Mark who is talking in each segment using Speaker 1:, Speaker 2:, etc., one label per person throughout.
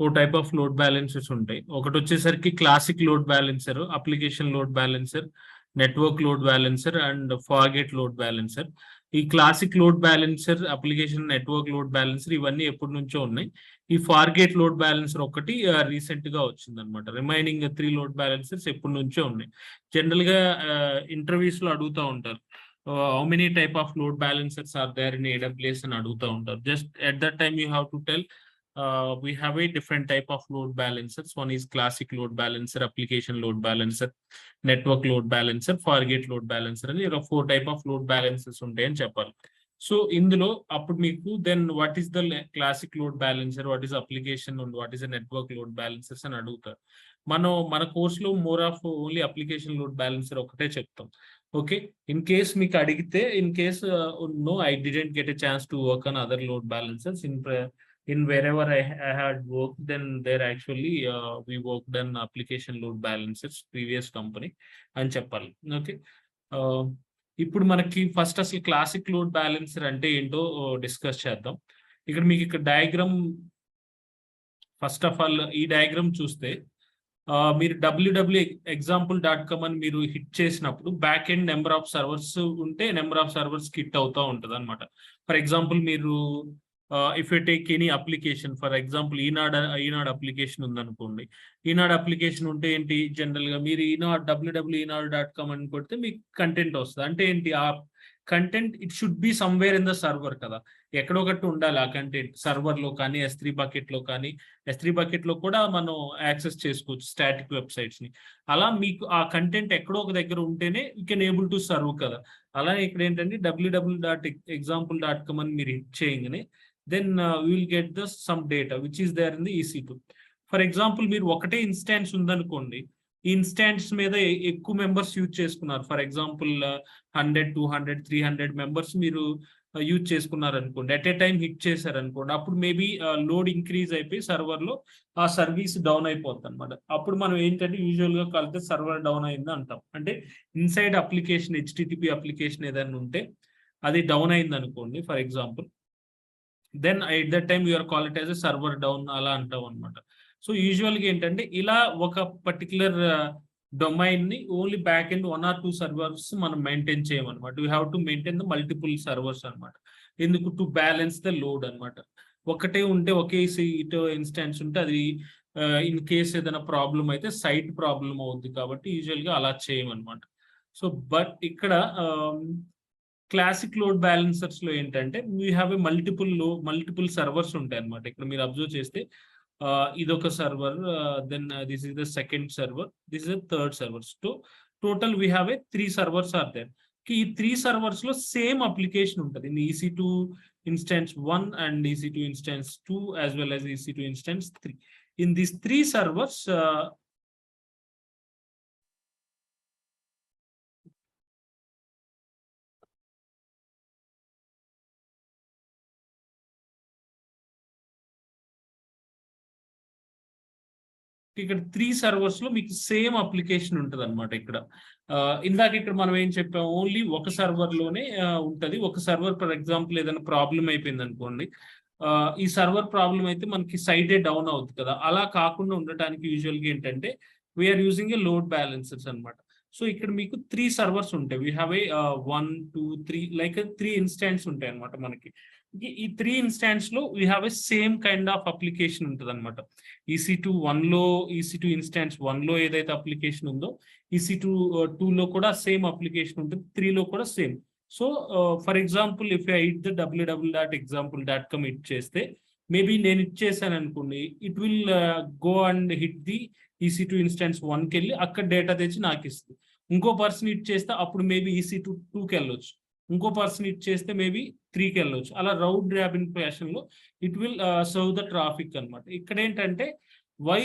Speaker 1: Oh type of load balancers ఉంటాయి. ఒకటి వచ్చేసరికి classic load balancer, application load balancer, network load balancer and forget load balancer. ఈ classic load balancer, application network load balancer ఇవన్నీ ఎప్పటి నుంచో ఉన్నాయి. ఈ ఫార్గెట్ లోడ్ బ్యాలెన్సర్ ఒకటి రీసెంట్ గా వచ్చింది అనమాట. రిమైనింగ్ 3 లోడ్ బ్యాలెన్సర్స్ ఎప్పటి నుంచో ఉన్నాయి. జనరల్ గా ఇంటర్వ్యూస్ లో అడుగుతూ ఉంటారు, how many type of load balancers are there in AWS అని అడుగుతూ ఉంటారు. Just at that time you have to tell we have a different type of load balancers. One is classic load balancer, application load balancer, network load balancer, forget load balancer అని ఇలా 4 type of load balancers ఉంటాయని చెప్పాలి. So ఇందులో అప్పుడు మీకు then what is the classic load balancer, what is application and what is the network load balancers అని అడుగుతారు. మన కోర్సులో more of only application load balancer ఒకటే చెప్తాం. ఓకే, ఇన్ కేస్ మీకు అడిగితే, in case no I didn't get a chance to work on other load balancers in wherever I had worked, then there actually we worked on application load balancers previous company అని చెప్పాలి. Okay, ఇప్పుడు మనకి first అసలు classic load balancer అంటే ఏంటో discuss చేద్దాం. ఇక్కడ diagram, first of all ఈ డయాగ్రామ్ చూస్తే మీరు www.example.com అని మీరు హిట్ చేసినప్పుడు back end number of servers ఉంటే నెంబర్ ఆఫ్ సర్వర్స్ హిట్ అవుతూ ఉంటుంది అనమాట. ఫర్ ఎగ్జాంపుల్ మీరు if you take any application, for example Eenadu application ఉందనుకోండి. ఈనాడ్ అప్లికేషన్ ఉంటే ఏంటి, జనరల్ గా మీరు www.enad.com అని కొడితే మీకు కంటెంట్ వస్తుంది. అంటే ఏంటి, ఆ content it should be somewhere in the server కదా, ఎక్కడో ఒకటి ఉండాలి ఆ కంటెంట్. సర్వర్ లో కానీ S3 బకెట్ లో కానీ, S3 బకెట్ లో కూడా మనం యాక్సెస్ చేసుకోవచ్చు స్టాటిక్ వెబ్సైట్స్ ని. అలా మీకు ఆ కంటెంట్ ఎక్కడో ఒక దగ్గర ఉంటేనే you can able to serve కదా. అలా ఇక్కడ ఏంటంటే www.example.com అని మీరు హిట్ చేయగానే then we will get the some data which is there in the EC2. For example, మీరు ఒకటే ఇన్స్టాన్స్ ఉందనుకోండి, ఈ ఇన్స్టాన్స్ మీద ఎక్కువ మెంబర్స్ యూజ్ చేసుకున్నారు. ఫర్ ఎగ్జాంపుల్ 100, 200, 300 మెంబర్స్ మీరు యూజ్ చేసుకున్నారు అనుకోండి, అట్ ఏ టైం హిట్ చేశారు అనుకోండి, అప్పుడు మేబీ లోడ్ ఇంక్రీజ్ అయిపోయి సర్వర్ లో ఆ సర్వీస్ డౌన్ అయిపోతుంది అనమాట. అప్పుడు మనం ఏంటంటే యూజువల్ గా కలిపితే సర్వర్ డౌన్ అయింది అంటాం. అంటే ఇన్సైడ్ అప్లికేషన్ HTTP అప్లికేషన్ ఏదైనా ఉంటే అది డౌన్ అయింది అనుకోండి for example, then at that time you are call it as a server down అలా అంటాం అనమాట. సో యూజువల్ గా ఏంటంటే ఇలా ఒక పర్టికులర్ డొమైన్ ని only back end 1 or 2 servers మనం మెయింటైన్ చేయమన్నమాట. We have to maintain the multiple servers అనమాట. ఎందుకు, టు బ్యాలెన్స్ ద లోడ్ అనమాట. ఒకటే ఉంటే ఒకే సీట్ ఇన్స్టాన్స్ ఉంటే అది ఇన్ కేస్ ఏదైనా ప్రాబ్లం అయితే సైట్ ప్రాబ్లం అవుద్ది కాబట్టి యూజువల్ గా అలా చేయమన్నమాట. సో బట్ ఇక్కడ క్లాసిక్ లోడ్ బ్యాలెన్సర్స్ లో ఏంటంటే we have a multiple servers ఉంటాయి అనమాట. ఇక్కడ మీరు అబ్జర్వ్ చేస్తే ఇదొక server, then this is the second server, this is the third server. So total we have a 3 servers are there. ఈ 3 సర్వర్స్ లో సేమ్ అప్లికేషన్ ఉంటుంది. In EC2 instance 1 and EC2 instance 2 as well as EC2 instance 3. In these 3 servers ఇక్కడ 3 సర్వర్స్ లో మీకు same application ఉంటుంది అనమాట. ఇందాక ఇక్కడ మనం ఏం చెప్పాం, ఓన్లీ ఒక సర్వర్ లోనే ఉంటది. ఒక సర్వర్ ఫర్ ఎగ్జాంపుల్ ఏదైనా ప్రాబ్లం అయిపోయింది అనుకోండి, ఈ సర్వర్ ప్రాబ్లం అయితే మనకి సైటే డౌన్ అవుతుంది కదా. అలా కాకుండా ఉండటానికి యూజువల్ గా ఏంటంటే we are using a load balancers అనమాట. సో ఇక్కడ మీకు 3 సర్వర్స్ ఉంటాయి. We have a 1, 2, 3 like 3 instance ఉంటాయి అనమాట మనకి. ఈ 3 ఇన్స్టాన్స్ లో we have a same kind of application ఉంటుంది అనమాట. EC2 ఇన్స్టాన్స్ 1 లో ఏదైతే అప్లికేషన్ ఉందో EC2 2 లో కూడా సేమ్ అప్లికేషన్ ఉంటుంది, 3 లో కూడా same. So for example if I hit the www.example.com hit చేస్తే, మేబీ నేను ఇచ్చేసాను అనుకోండి, it will go and hit the EC2 instance 1కి వెళ్ళి అక్కడ డేటా తెచ్చి నాకు ఇస్తుంది. ఇంకో పర్సన్ హిట్ చేస్తే అప్పుడు మేబీ EC2 2కి వెళ్ళొచ్చు, ఇంకో పర్సన్ హిట్ చేస్తే మేబీ 3కి వెళ్ళొచ్చు. అలా రౌండ్ ర్యాబిన్ ఫ్యాషన్ లో it will serve the traffic అనమాట. ఇక్కడ ఏంటంటే why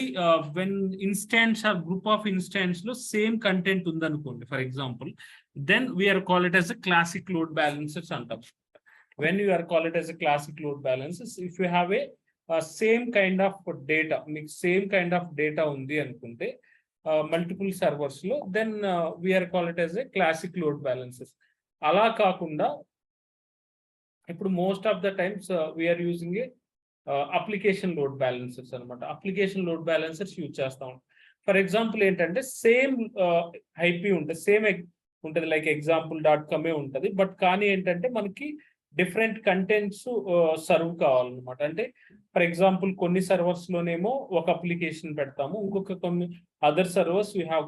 Speaker 1: when instance are group of instance లో సేమ్ కంటెంట్ ఉందనుకోండి for example, then we are call it as a classic load balancers అంటాం. When you are call it as a classic load balancers, if you have a same kind of data, మీకు same kind of data ఉంది అనుకుంటే multiple servers లో, then we are call it as a classic load balancers. అలా కాకుండా ఇప్పుడు most of the times we are using a application load balancers అనమాట. Application load balancers use చేస్తాం. For example ఏంటంటే same IP ఉంటుంది, same ఉంటుంది, like example.com ఉంటుంది. But కానీ ఏంటంటే మనకి డిఫరెంట్ కంటెంట్స్ సర్వ్ కావాలన్నమాట. అంటే ఫర్ ఎగ్జాంపుల్ కొన్ని సర్వర్స్ లోనేమో ఒక అప్లికేషన్ పెడతాము, ఇంకొక కొన్ని other servers we have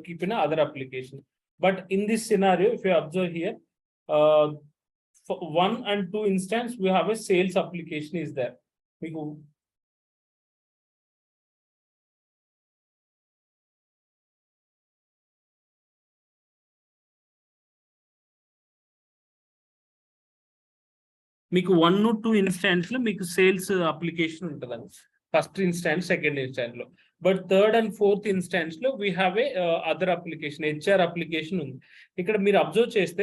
Speaker 1: keep in other application. But in this scenario if you observe here, for 1 and 2 instance we have a sales application is there. మీకు మీకు 1-2 ఇన్స్టాన్స్ లో మీకు సేల్స్ అప్లికేషన్ ఉంటుందండి. ఫస్ట్ ఇన్స్టాన్స్, సెకండ్ ఇన్స్టాన్స్ లో. But third and fourth instance లో we have a other application, HR application ఉంది. ఇక్కడ మీరు అబ్జర్వ్ చేస్తే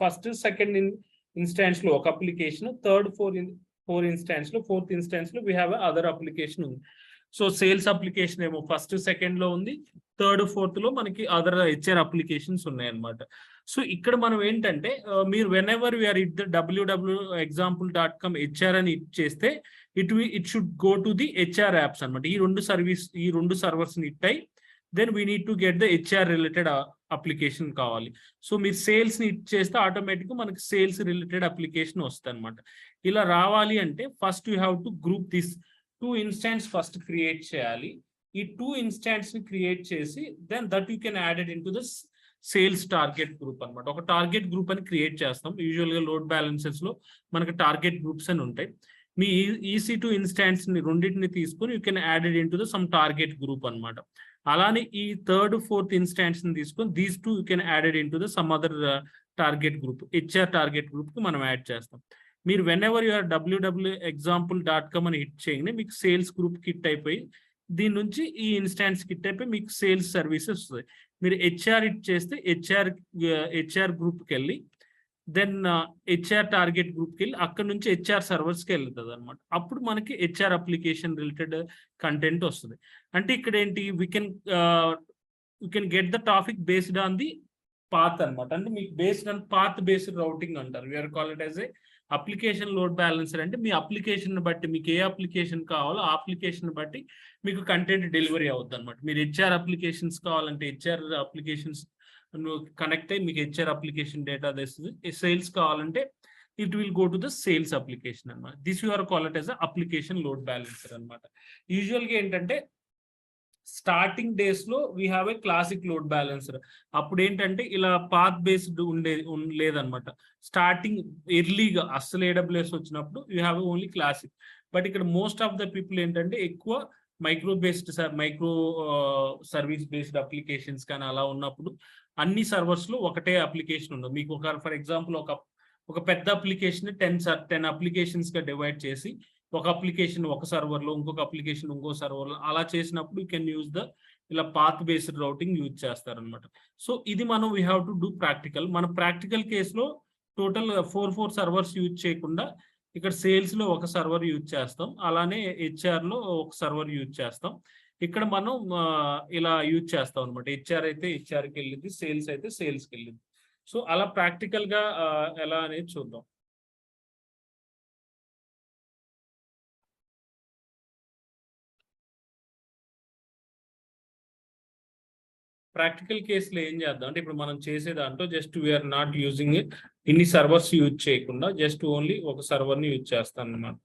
Speaker 1: ఫస్ట్ సెకండ్ ఇన్స్టాన్స్ లో ఒక అప్లికేషన్, థర్డ్ ఫోర్ ఇన్స్టాన్స్ లో, ఫోర్త్ ఇన్స్టాన్స్ లో వీ హ్యావ్ అదర్ అప్లికేషన్ ఉంది. సో సేల్స్ అప్లికేషన్ ఏమో ఫస్ట్ సెకండ్ లో ఉంది, థర్డ్ ఫోర్త్ లో మనకి అదర్ హెచ్ఆర్ అప్లికేషన్స్ ఉన్నాయి అన్నమాట. సో ఇక్కడ మనం ఏంటంటే మీరు whenever we are it the www.example.com HR అని చేస్తే it should go to the HR apps అనమాట. ఈ రెండు సర్వర్స్ ని ఇట్ అయి then we need to get the HR related application కావాలి. సో మీరు సేల్స్ ని ఇట్ చేస్తే ఆటోమేటిక్ గా మనకి సేల్స్ రిలేటెడ్ అప్లికేషన్ వస్తుంది అనమాట. ఇలా రావాలి అంటే first you have to group this 2 instance first create చేయాలి. ఈ 2 ఇన్స్టాన్స్ ని క్రియేట్ చేసి then that you can add it in to the sales target group అనమాట. ఒక టార్గెట్ గ్రూప్ అని క్రియేట్ చేస్తాం. యూజువల్ గా లోడ్ బ్యాలెన్సెస్ లో మనకి టార్గెట్ గ్రూప్స్ అని ఉంటాయి. మీ EC2 ఇన్స్టాన్స్ ని రెండింటిని తీసుకొని you can add it in to the sum target group అనమాట. అలానే ఈ థర్డ్ ఫోర్త్ ఇన్స్టాన్స్ ని తీసుకొని these 2 you can add it in to the sum other target group, HR target group కి మనం యాడ్ చేస్తాం. మీరు వెన్ ఎవర్ యూఆర్ www.example.com అని హిట్ చేయగానే మీకు సేల్స్ గ్రూప్ కిట్ అయిపోయి దీని నుంచి ఈ ఇన్స్టాన్స్ కిట్ అయిపోయి మీకు సేల్స్ సర్వీసెస్ వస్తాయి. మీరు హెచ్ఆర్ హిట్ చేస్తే హెచ్ఆర్ గ్రూప్కి వెళ్ళి దెన్ హెచ్ఆర్ టార్గెట్ గ్రూప్కి వెళ్ళి అక్కడ నుంచి హెచ్ఆర్ సర్వర్స్కి వెళ్తుంది అనమాట. అప్పుడు మనకి హెచ్ఆర్ అప్లికేషన్ రిలేటెడ్ కంటెంట్ వస్తుంది. అంటే ఇక్కడ ఏంటి we can get the topic based on the path అనమాట. అంటే మీకు based on path based routing అంటారు. We are call it as a application load balancer. అంటే మీ అప్లికేషన్ బట్టి మీకు ఏ అప్లికేషన్ కావాలో ఆ అప్లికేషన్ బట్టి మీకు కంటెంట్ డెలివరీ అవుతుంది అనమాట. మీరు హెచ్ఆర్ అప్లికేషన్స్ కావాలంటే హెచ్ఆర్ అప్లికేషన్స్ కనెక్ట్ అయ్యి మీకు హెచ్ఆర్ అప్లికేషన్ డేటా తెస్తుంది. సేల్స్ కావాలంటే it will go to the sales application అనమాట. This you are call it as application load balancer అనమాట. యూజువల్గా ఏంటంటే స్టార్టింగ్ డేస్ లో we have a classic load balancer. అప్పుడు ఏంటంటే ఇలా పాత్ బేస్డ్ లేదనమాట. స్టార్టింగ్ ఎర్లీగా అస్సలు AWS వచ్చినప్పుడు you have only classic. But ఇక్కడ మోస్ట్ ఆఫ్ ద పీపుల్ ఏంటంటే ఎక్కువ మైక్రో సర్వీస్ బేస్డ్ అప్లికేషన్స్ కానీ అలా ఉన్నప్పుడు అన్ని సర్వర్స్ లో ఒకటే అప్లికేషన్ ఉండదు. మీకు ఫర్ ఎగ్జాంపుల్ ఒక పెద్ద అప్లికేషన్ 10 అప్లికేషన్స్ గా డివైడ్ చేసి ఒక అప్లికేషన్ ఒక సర్వర్లో, ఇంకొక అప్లికేషన్ ఇంకో సర్వర్లో అలా చేసినప్పుడు యూ కెన్ యూజ్ ద ఇలా పాత్ బేస్డ్ రౌటింగ్ యూజ్ చేస్తారనమాట. సో ఇది మనం we have to do practical. మన ప్రాక్టికల్ కేసులో టోటల్ 4 సర్వర్స్ యూజ్ చేయకుండా ఇక్కడ సేల్స్ లో ఒక సర్వర్ యూజ్ చేస్తాం, అలానే హెచ్ఆర్ లో ఒక సర్వర్ యూజ్ చేస్తాం. ఇక్కడ మనం ఇలా యూజ్ చేస్తాం అనమాట. హెచ్ఆర్ అయితే హెచ్ఆర్కి వెళ్ళింది, సేల్స్ అయితే సేల్స్కి వెళ్ళింది. సో అలా ప్రాక్టికల్ గా ఎలా అనేది చూద్దాం. ప్రాక్టికల్ కేసులో ఏం చేద్దాం అంటే ఇప్పుడు మనం చేసే దాంట్లో జస్ట్ వీఆర్ నాట్ యూజింగ్ ఇన్ని సర్వర్స్ యూజ్ చేయకుండా జస్ట్ ఓన్లీ ఒక సర్వర్ని యూజ్ చేస్తాను అన్నమాట.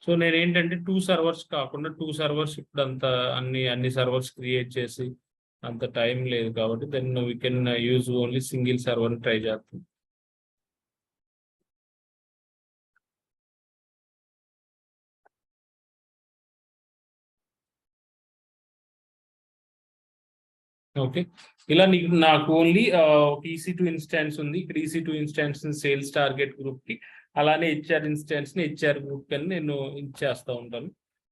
Speaker 1: సో నేను ఏంటంటే 2 సర్వర్స్ కాకుండా 2 సర్వర్స్ ఇప్పుడు అంత అన్ని సర్వర్స్ క్రియేట్ చేసి అంత టైం లేదు కాబట్టి then we can use only single server try చేస్తాం. ఓకే, ఇలా నాకు ఓన్లీ ఒక EC2 ఇన్స్టాన్స్ ఉంది. ఇక్కడ EC2 instance sales target group కి, అలానే HR ఇన్స్టాన్స్ ని HR గ్రూప్ కి నేను ఇచ్చేస్తూ ఉంటాను.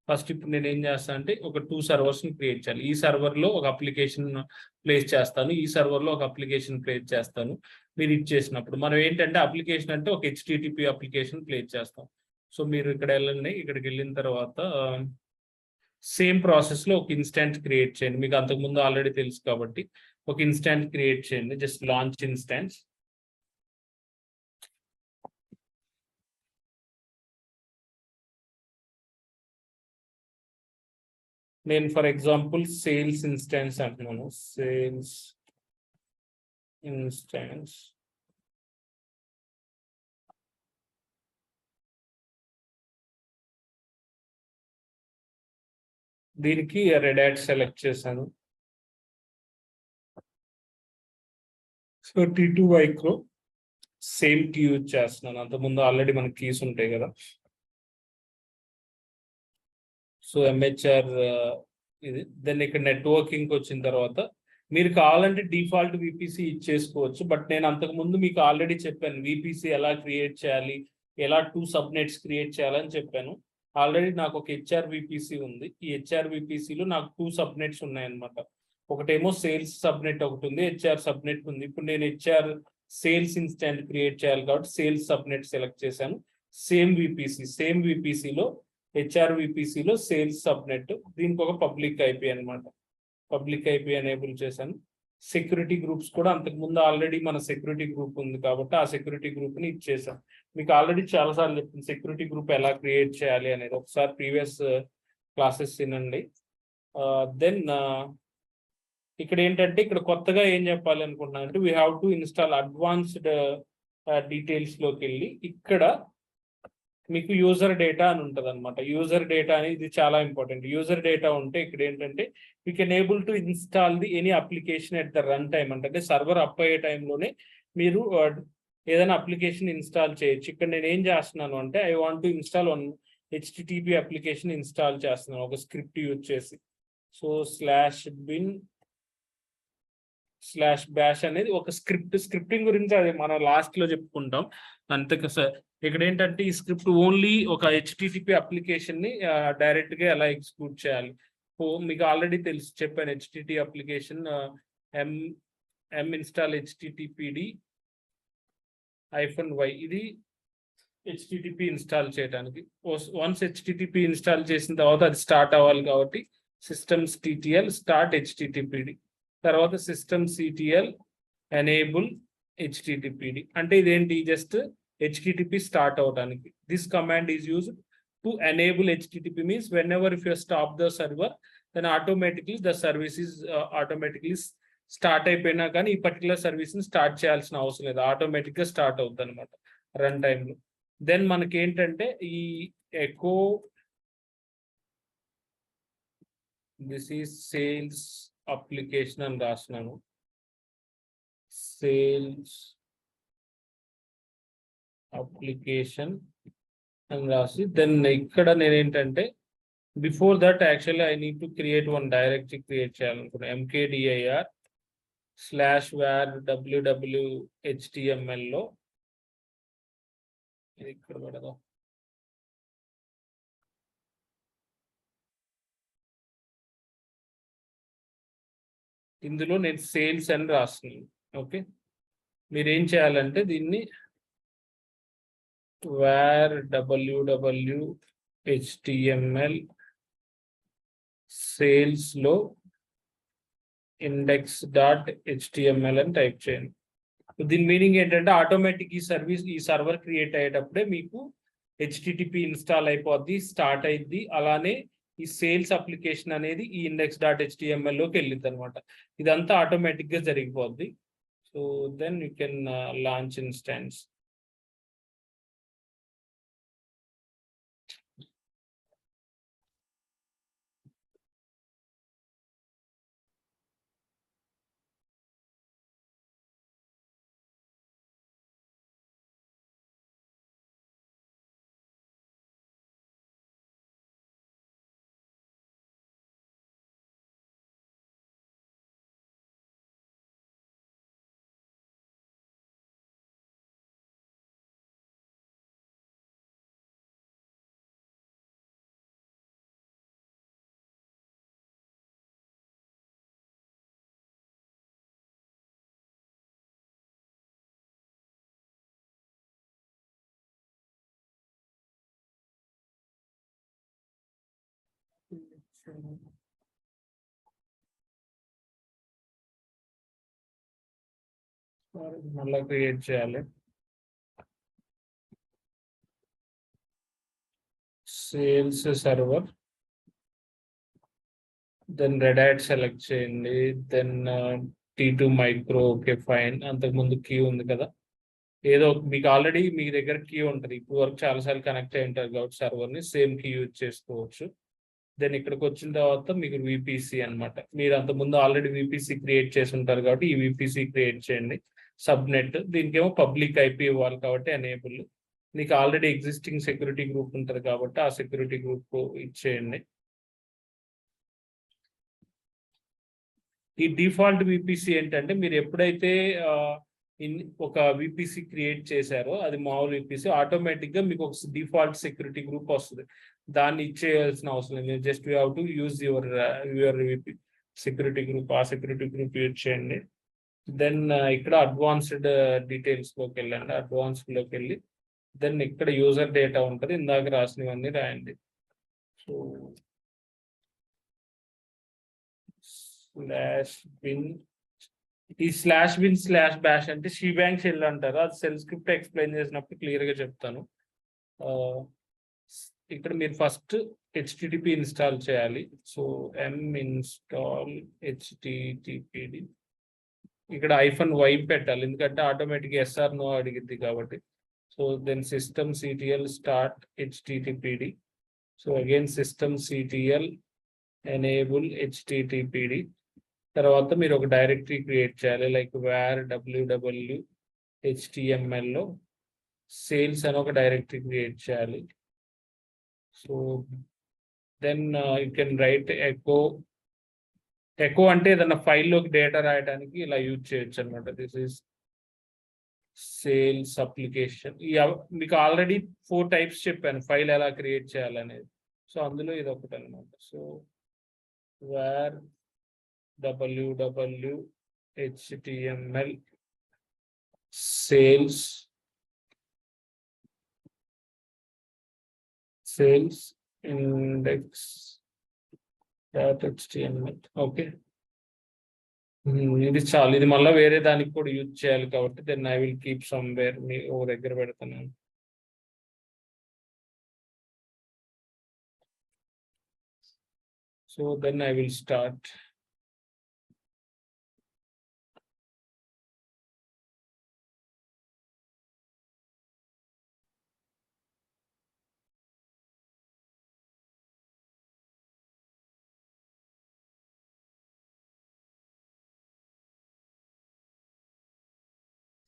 Speaker 1: ఫస్ట్ ఇప్పుడు నేను ఏం చేస్తాను అంటే ఒక 2 సర్వర్స్ ని క్రియేట్ చేయాలి. ఈ సర్వర్ లో ఒక అప్లికేషన్ ప్లేస్ చేస్తాను, ఈ సర్వర్ లో ఒక అప్లికేషన్ ప్లేస్ చేస్తాను. మీరు ఇచ్చేసినప్పుడు మనం ఏంటంటే అప్లికేషన్ అంటే ఒక HTTP అప్లికేషన్ ప్లేస్ చేస్తాం. సో మీరు ఇక్కడ వెళ్ళండి, ఇక్కడికి వెళ్ళిన తర్వాత సేమ్ ప్రాసెస్ లో ఒక ఇన్స్టాంట్ క్రియేట్ చేయండి. మీకు అంతకుముందు ఆల్రెడీ తెలుసు కాబట్టి ఒక ఇన్స్టాంట్ క్రియేట్ చేయండి. Just launch instance. నేను ఫర్ ఎగ్జాంపుల్ సేల్స్ ఇన్స్టాన్స్ అంటున్నాను. Sales instance. దీనికి రెడ్ హ్యాట్ సెలెక్ట్ చేశాను. So T2 micro same key use చేస్తున్నాను. అంతకుముందు ఆల్రెడీ మనకి కీస్ ఉంటాయి కదా. సో MHR ఇది. దెన్ ఇక్కడ నెట్వర్కింగ్ వచ్చిన తర్వాత మీరు కావాలంటే డిఫాల్ట్ VPC ఇచ్చేసుకోవచ్చు. బట్ నేను అంతకుముందు మీకు ఆల్రెడీ చెప్పాను VPC ఎలా క్రియేట్ చేయాలి, ఎలా 2 సబ్నెట్స్ క్రియేట్ చేయాలని చెప్పాను. ఆల్రెడీ నాకు ఒక HR VPC ఉంది. ఈ HR VPCలో నాకు 2 సబ్నెట్స్ ఉన్నాయన్నమాట. ఒకటేమో సేల్స్ సబ్నెట్ ఒకటి ఉంది, HR సబ్నెట్ ఉంది. ఇప్పుడు నేను HR సేల్స్ ఇన్స్టాంట్ క్రియేట్ చేయాలి కాబట్టి సేల్స్ సబ్నెట్ సెలెక్ట్ చేశాను. సేమ్ VPCలో HR VPCలో సేల్స్ సబ్నెట్, దీనికి ఒక పబ్లిక్ IP అనమాట. పబ్లిక్ IP ఎనేబుల్ చేశాను. సెక్యూరిటీ గ్రూప్స్ కూడా అంతకుముందు ఆల్రెడీ మన సెక్యూరిటీ గ్రూప్ ఉంది కాబట్టి ఆ సెక్యూరిటీ గ్రూప్ ని ఇచ్చేసాను. మీకు ఆల్రెడీ చాలాసార్లు చెప్పింది సెక్యూరిటీ గ్రూప్ ఎలా క్రియేట్ చేయాలి అనేది. ఒకసారి ప్రీవియస్ క్లాసెస్ తినండి. దెన్ ఇక్కడ ఏంటంటే ఇక్కడ కొత్తగా ఏం చెప్పాలి అనుకుంటున్నాను అంటే we have to install advanced details లోకి వెళ్ళి ఇక్కడ మీకు యూజర్ డేటా అని ఉంటుంది అనమాట. యూజర్ డేటా అనేది ఇది చాలా ఇంపార్టెంట్. యూజర్ డేటా ఉంటే ఇక్కడ ఏంటంటే you can able to install the any application at the run time. అంటే సర్వర్ అప్ అయ్యే టైంలోనే మీరు ఏదైనా అప్లికేషన్ ఇన్స్టాల్ చేయొచ్చు. ఇక్కడ నేను ఏం చేస్తున్నాను అంటే I want to install one HTTP application install చేస్తున్నాను ఒక స్క్రిప్ట్ యూజ్ చేసి. సో /bin/bash అనేది ఒక స్క్రిప్టింగ్ గురించి అది మనం లాస్ట్ లో చెప్పుకుంటాం. అంతే సార్. ఇక్కడ ఏంటంటే ఈ స్క్రిప్ట్ ఓన్లీ ఒక HTTP అప్లికేషన్ ని డైరెక్ట్ గా ఎలా ఎగ్జిక్యూట్ చేయాలి. మీకు ఆల్రెడీ తెలుసు చెప్పాను. HTTP application m install httpd-y ఇది HTTP ఇన్స్టాల్ చేయడానికి. వన్స్ HTTP ఇన్స్టాల్ చేసిన తర్వాత అది స్టార్ట్ అవ్వాలి కాబట్టి systemctl start httpd, తర్వాత systemctl enable httpd. అంటే ఇదేంటి, జస్ట్ HTTP స్టార్ట్ అవడానికి. This command is used to enable HTTP means whenever if you stop the server then automatically the service is automatically start అయిపోయినా కానీ ఈ particular service ని start చేయాల్సిన అవసరం లేదు, ఆటోమేటిక్ గా స్టార్ట్ అవుతుంది అనమాట రన్ టైంలో. దెన్ మనకి ఏంటంటే ఈ echo this is sales application అని రాస్తున్నాను. సేల్స్ అప్లికేషన్ అని రాసి దెన్ ఇక్కడ నేను ఏంటంటే before that actually I need to create one directory create చేయాలనుకున్నాను. mkdir/var www.html లో ఇది ఇక్కడ పెడదాం. ఇందులో నేను సేల్స్ అని రాస్తున్నాను. ఓకే, మీరేం చేయాలంటే దీన్ని var www.html సేల్స్ లో index.html అని టైప్ చేయండి. దీని మీనింగ్ ఏంటంటే ఆటోమేటిక్ ఈ సర్వర్ క్రియేట్ అయ్యేటప్పుడే మీకు HTTP ఇన్స్టాల్ అయిపోద్ది, స్టార్ట్ అయింది. అలానే ఈ సేల్స్ అప్లికేషన్ అనేది ఈ index.html లోకి వెళ్ళింది అనమాట. ఇదంతా ఆటోమేటిక్ గా జరిగిపోద్ది. So then you can launch instance. మళ్ళీ క్రియేట్ చేయాలి. Sales server, then red hat select చేయండి, then T2 micro. Okay fine. అంతకుముందు కీ ఉంది కదా, ఏదో మీకు ఆల్రెడీ మీ దగ్గర కీ ఉంటుంది, ఇప్పుడు వరకు చాలాసార్లు కనెక్ట్ అయి ఉంటారు కాబట్టి సర్వర్ని సేమ్ కీ యూజ్ చేసుకోవచ్చు. దెన్ ఇక్కడికి వచ్చిన తర్వాత మీకు విపిసి అనమాట, మీరు అంతకుముందు ఆల్రెడీ విపిసి క్రియేట్ చేసి ఉంటారు కాబట్టి ఈ విపిసి క్రియేట్ చేయండి. సబ్నెట్, దీనికేమో పబ్లిక్ ఐపీ ఇవ్వాలి కాబట్టి ఎనేబుల్. మీకు ఆల్రెడీ ఎగ్జిస్టింగ్ సెక్యూరిటీ గ్రూప్ ఉంటుంది కాబట్టి ఆ సెక్యూరిటీ గ్రూప్ ఇచ్చేయండి. ఈ డిఫాల్ట్ విపిసి ఏంటంటే మీరు ఎప్పుడైతే ఒక విపిసి క్రియేట్ చేశారో అది మామూలు విపిసి, ఆటోమేటిక్గా మీకు ఒక డిఫాల్ట్ సెక్యూరిటీ గ్రూప్ వస్తుంది, దాన్ని ఇచ్చేయాల్సిన అవసరం లేదు. Just you have to use your security group, ఆ సెక్యూరిటీ గ్రూప్ యూజ్ చేయండి. దెన్ ఇక్కడ అడ్వాన్స్డ్ డీటెయిల్స్లోకి వెళ్ళండి, అడ్వాన్స్డ్లోకి వెళ్ళి దెన్ ఇక్కడ యూజర్ డేటా ఉంటుంది, ఇందాక రాసినవన్నీ రాయండి. సో /bin, ఈ /bin/bash అంటే షీబ్యాంగ్ షెల్ అంటారు, అది సెల్ స్క్రిప్ట్ ఎక్స్ప్లెయిన్ చేసినప్పుడు క్లియర్ గా చెప్తాను. ఇక్కడ మీరు ఫస్ట్ http ఇన్స్టాల్ చేయాలి. సో install httpd, ఇక్కడ -y పెట్టాలి ఎందుకంటే ఆటోమేటిక్ SR నో అడిగిద్ది కాబట్టి. So then systemctl start httpd. So again systemctl enable httpd. తర్వాత మీరు ఒక డైరెక్టరీ క్రియేట్ చేయాలి, లైక్ var www HTML లో సేల్స్ అని ఒక డైరెక్టరీ క్రియేట్ చేయాలి. So then you can write echo అంటే ఏదన్నా ఫైల్లోకి డేటా రాయడానికి ఇలా యూజ్ చేయొచ్చు అనమాట. This is sales application. మీకు ఆల్రెడీ 4 టైప్స్ చెప్పాను ఫైల్ ఎలా క్రియేట్ చేయాలనేది, సో అందులో ఇది ఒకటి అనమాట. So var www HTML sales index.html. Okay, ఇది చాలు. ఇది మళ్ళీ వేరే దానికి కూడా యూజ్ చేయాలి కాబట్టి then I will keep somewhere, మీ ఓ దగ్గర పెడతాను. So then I will start.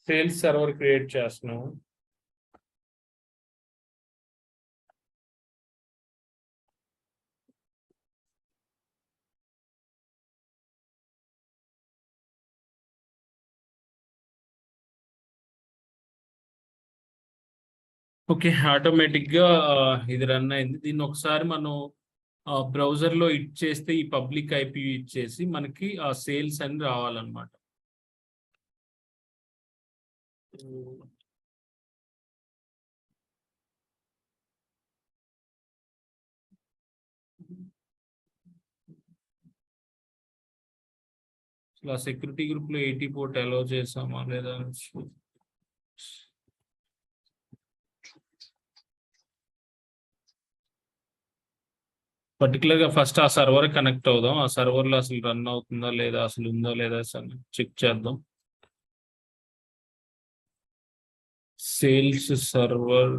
Speaker 1: Sales server create చేస్తున్నాము. ఓకే, ఆటోమేటిక్గా ఇది రన్ అయింది. దీన్ని ఒకసారి మనం బ్రౌజర్లో ఇచ్చేస్తే ఈ పబ్లిక్ ఐపీ ఇచ్చేసి మనకి ఆ సేల్స్ అని రావాలన్నమాట. అసలు ఆ సెక్యూరిటీ గ్రూప్లో 80 పోర్ట్ అలౌ చేసామా లేదా పర్టికులర్గా ఫస్ట్ ఆ సర్వర్ కనెక్ట్ అవుదాం, ఆ సర్వర్లో అసలు రన్ అవుతుందా లేదా, అసలు ఉందా లేదా చెక్ చేద్దాం. సేల్స్ సర్వర్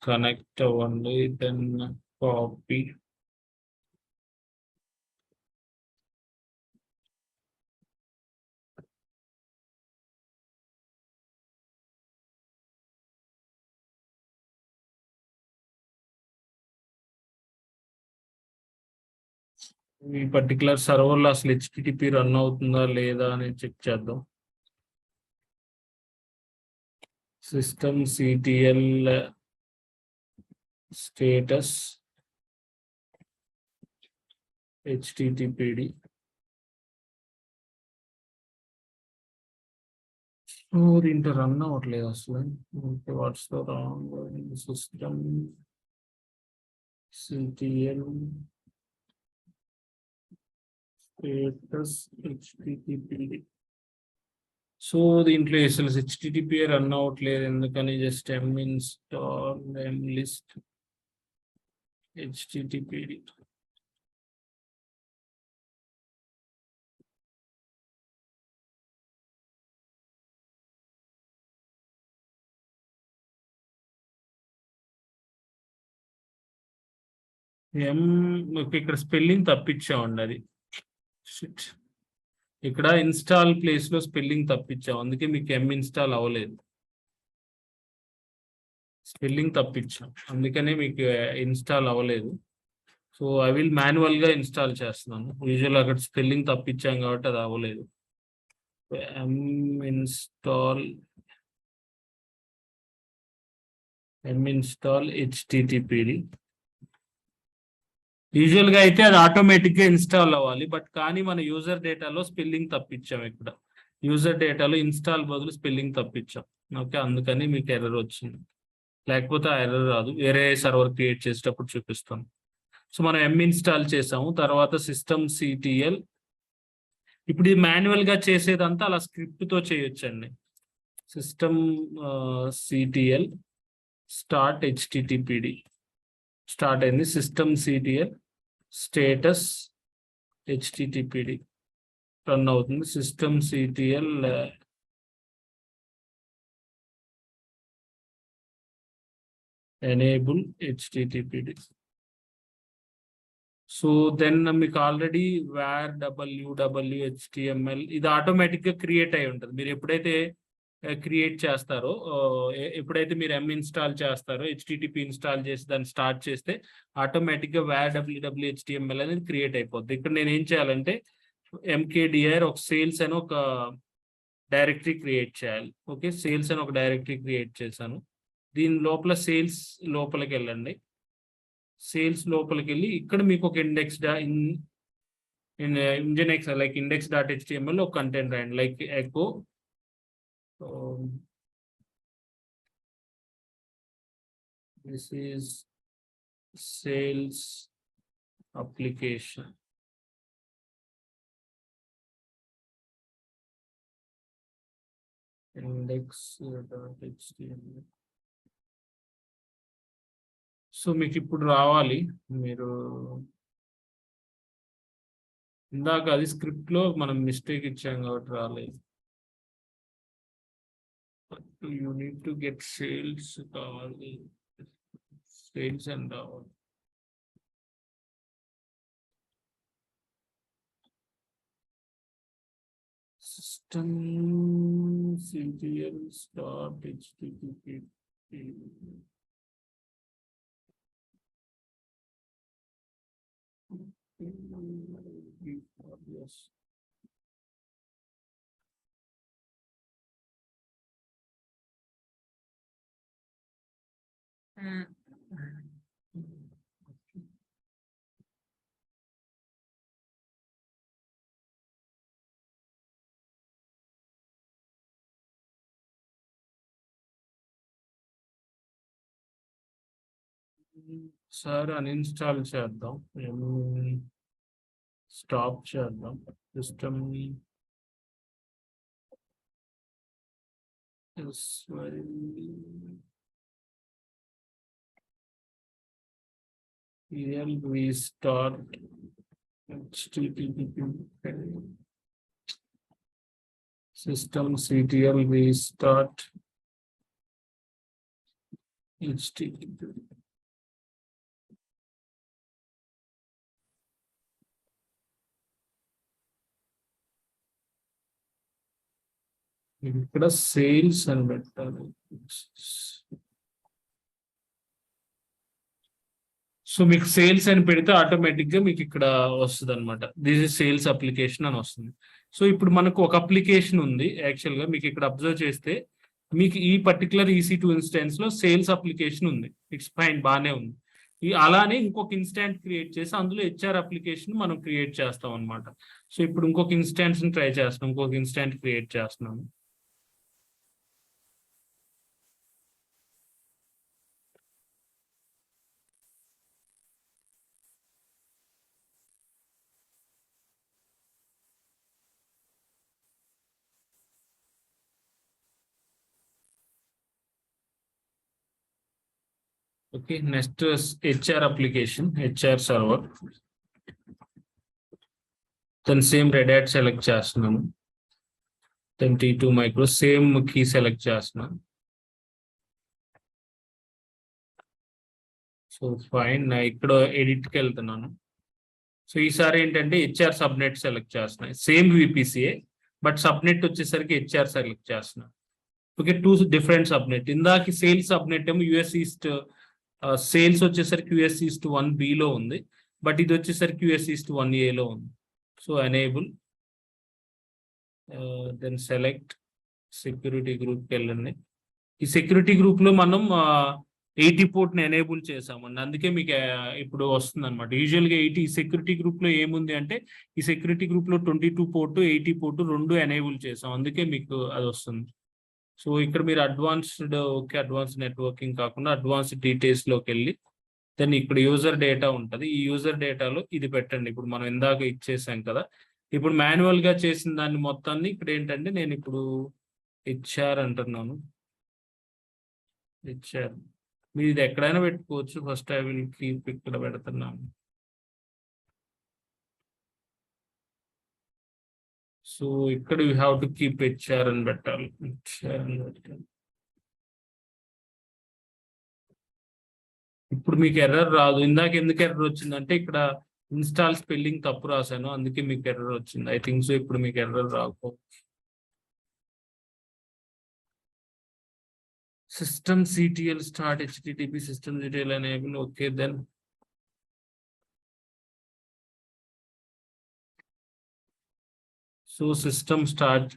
Speaker 1: కనెక్ట్ అవ్వండి, దెన్ కాపీ. ఈ పర్టికులర్ సర్వర్లో అసలు HTTP రన్ అవుతుందా లేదా అని చెక్ చేద్దాం. systemctl status httpd. దీంట్లో రన్ అవ్వట్లేదు అసలు. What's the wrong systemctl status httpd. So దీంట్లో అసలు http రన్ అవ్వట్లేదు ఎందుకని just m install m list httpd. ఇక్కడ స్పెల్లింగ్ తప్పించామండి అది. ఇక్కడ ఇన్స్టాల్ ప్లేస్ లో స్పెల్లింగ్ తప్పించాం, అందుకే మీకు ఇన్స్టాల్ అవ్వలేదు. స్పెల్లింగ్ తప్పించాం అందుకనే మీకు ఇన్స్టాల్ అవ్వలేదు. సో ఐ విల్ మాన్యువల్ గా ఇన్స్టాల్ చేస్తున్నాను. యూజువల్ అక్కడ స్పెల్లింగ్ తప్పించాం కాబట్టి అది అవ్వలేదు. Install httpd. యూజువల్ గా అయితే అది ఆటోమేటిక్ గా ఇన్స్టాల్ అవ్వాలి, బట్ కానీ మన యూజర్ డేటాలో స్పెల్లింగ్ తప్పించాం. ఇక్కడ యూజర్ డేటాలో ఇన్స్టాల్ బదులు స్పెల్లింగ్ తప్పించాం. ఓకే, అందుకని మీకు ఎర్రర్ వచ్చింది. లేకపోతే ఆ ఎర్రర్ రాదు, వేరే సర్వర్ క్రియేట్ చేసేటప్పుడు చూపిస్తాం. సో మనం ఇన్స్టాల్ చేసాము. తర్వాత సిస్టమ్ సిటిఎల్. ఇప్పుడు ఇది మాన్యువల్ గా చేసేదంతా అలా స్క్రిప్ట్ తో చేయొచ్చండి. System CTL start httpd. Start అయింది. Systemctl status httpd run అవుతుంది. System CTL enable httpd. So then మీకు ఆల్రెడీ var www.html ఇది ఆటోమేటిక్ గా క్రియేట్ అయి ఉంటుంది. మీరు ఎప్పుడైతే క్రియేట్ చేస్తారో, ఎప్పుడైతే మీరు ఇన్స్టాల్ చేస్తారో, http ఇన్స్టాల్ చేసి దాన్ని స్టార్ట్ చేస్తే ఆటోమేటిక్ గా var www.html అనేది క్రియేట్ అయిపోద్ది. ఇక్కడ నేను ఏం చేయాలంటే mkdir ఒక సేల్స్ అని ఒక డైరెక్టరీ క్రియేట్ చేయాలి. ఓకే, సేల్స్ అని ఒక డైరెక్టరీ క్రియేట్ చేశాను. దీని లోపల సేల్స్ లోపలికి వెళ్ళండి. సేల్స్ లోపలికి వెళ్ళి ఇక్కడ మీకు ఒక ఇంజెక్స్ లైక్ index.html ఒక కంటెంట్ రాయండి, like echo this is sales application. index.html. So మీకు ఇప్పుడు రావాలి. మీరు ఇందాక అది స్క్రిప్ట్ లో మనం మిస్టేక్ ఇచ్చాం కాబట్టి రాలేదు. You need to get sales కావాలి. సేల్స్ అండ్ రావాలి. System CTL start http. Yes. Sir uninstall చేద్దాం, స్టాప్ చేద్దాం. System restart http. System ctl restart http. ఇక్కడ సేల్స్ అని పెట్టాలి. సో మీకు సేల్స్ అని పెడితే ఆటోమేటిక్ గా మీకు ఇక్కడ వస్తుంది అనమాట. దిస్ ఇస్ సేల్స్ అప్లికేషన్ అని వస్తుంది. సో ఇప్పుడు మనకు ఒక అప్లికేషన్ ఉంది. యాక్చువల్ గా మీకు ఇక్కడ అబ్జర్వ్ చేస్తే మీకు ఈ పర్టికులర్ EC2 ఇన్స్టెన్స్ లో సేల్స్ అప్లికేషన్ ఉంది. ఇట్స్ ఫైన్, బాగానే ఉంది. అలానే ఇంకొక ఇన్స్టాంట్ క్రియేట్ చేసి అందులో HR అప్లికేషన్ మనం క్రియేట్ చేస్తాం అనమాట. సో ఇప్పుడు ఇంకొక ఇన్స్టాన్స్ ట్రై చేస్తున్నాం, ఇంకొక ఇన్స్టాంట్ క్రియేట్ చేస్తున్నాము. Okay, next HR application, HR server. Then same red hat select చేస్తున్నాను. Then T2 micro same key select చేస్తున్నాను. సో ఫైన్, ఇక్కడ ఎడిట్కి వెళ్తున్నాను. సో ఈసారి ఏంటంటే హెచ్ఆర్ సబ్నెట్ సెలెక్ట్ చేస్తున్నాను. సేమ్ విపిసిఏ బట్ సబ్నెట్ వచ్చేసరికి హెచ్ఆర్ సెలెక్ట్ చేస్తున్నాను. Okay, 2 different subnet. ఇందాక సేల్స్ సబ్నెట్ ఏమో యుఎస్ ఈస్ట్, సేల్స్ వచ్చేసరికి యుఎస్ ఈస్ట్ 1B ఉంది, బట్ ఇది వచ్చేసరికి యుఎస్ ఈస్ట్ 1A ఉంది. So enable, then select security గ్రూప్కి వెళ్ళండి. ఈ సెక్యూరిటీ గ్రూప్ లో మనం 80 పోర్ట్ని ఎనేబుల్ చేసామండి, అందుకే మీకు ఇప్పుడు వస్తుంది అనమాట. యూజువల్గా 80 సెక్యూరిటీ గ్రూప్ లో ఏముంది అంటే, ఈ సెక్యూరిటీ గ్రూప్ లో 22 పోర్టు 80 పోర్టు రెండు ఎనేబుల్ చేసాం, అందుకే మీకు అది వస్తుంది. సో ఇక్కడ మీరు అడ్వాన్స్డ్, ఓకే అడ్వాన్స్డ్ నెట్వర్కింగ్ కాకుండా అడ్వాన్స్డ్ డీటెయిల్స్ లోకి వెళ్ళి దెన్ ఇక్కడ యూజర్ డేటా ఉంటుంది. ఈ యూజర్ డేటాలో ఇది పెట్టండి. ఇప్పుడు మనం ఇందాక ఇచ్చేసాం కదా, ఇప్పుడు మాన్యువల్ గా చేసిన దాన్ని మొత్తాన్ని ఇక్కడ ఏంటంటే నేను ఇప్పుడు హెచ్ఆర్ అంటున్నాను. హెచ్ఆర్ మీరు ఇది ఎక్కడైనా పెట్టుకోవచ్చు. ఫస్ట్ ఐ విల్ కీప్ ఇక్కడ పెడుతున్నాను. సో ఇక్కడ you have to keep HR అని పెట్టాలి. హెచ్ఆర్ అని పెట్టాలి. ఇప్పుడు మీకు ఎర్రర్ రాదు. ఇందాక ఎందుకు ఎర్రర్ వచ్చిందంటే ఇక్కడ ఇన్స్టాల్ స్పెల్లింగ్ తప్పు రాశాను, అందుకే మీకు ఎర్రర్ వచ్చింది. ఐ థింక్ సో ఇప్పుడు మీకు ఎర్రర్ రాకపోవచ్చు. System CTL start HTTP system CTL enable. Okay, then so system start.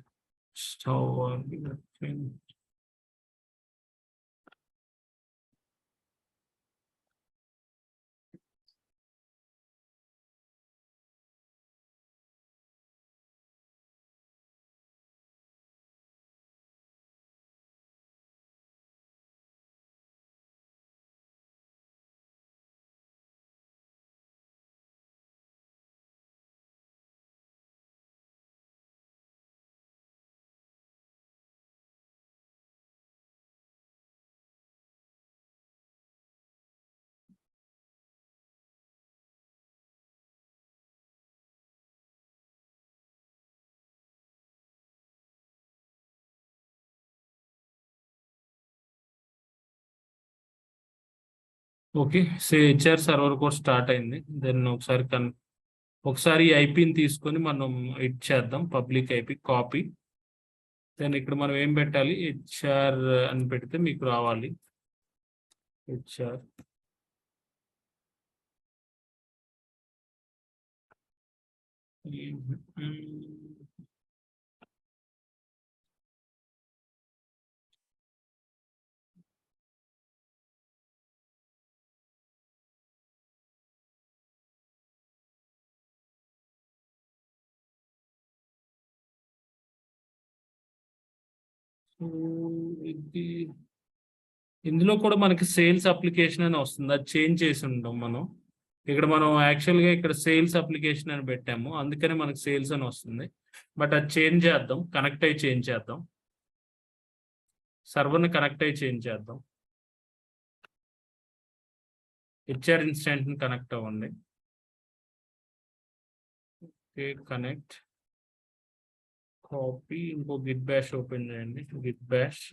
Speaker 1: Okay, so HR server కూడా స్టార్ట్ అయింది. దెన్ ఒకసారి ఈ ఐపీని తీసుకొని మనం ఇచ్చేద్దాం, పబ్లిక్ ఐపీ కాపీ. దెన్ ఇక్కడ మనం ఏం పెట్టాలి, హెచ్ఆర్ అని పెడితే మీకు రావాలి హెచ్ఆర్. ఇది ఇందులో కూడా మనకి సేల్స్ అప్లికేషన్ అని వస్తుంది, అది చేంజ్ చేసి ఉంటాం మనం. ఇక్కడ మనం యాక్చువల్గా ఇక్కడ సేల్స్ అప్లికేషన్ అని పెట్టాము, అందుకనే మనకి సేల్స్ అని వస్తుంది. బట్ అది చేంజ్ చేద్దాం, కనెక్ట్ అయ్యి చేంజ్ చేద్దాం, సర్వర్ని కనెక్ట్ అయ్యి చేంజ్ చేద్దాం. హెచ్ఆర్ ఇన్స్టెంట్ని కనెక్ట్ అవ్వండి. ఓకే, కనెక్ట్, కాపీ, ఇంకో గిట్ బ్యాష్ ఓపెన్ చేయండి. గిట్ బ్యాష్,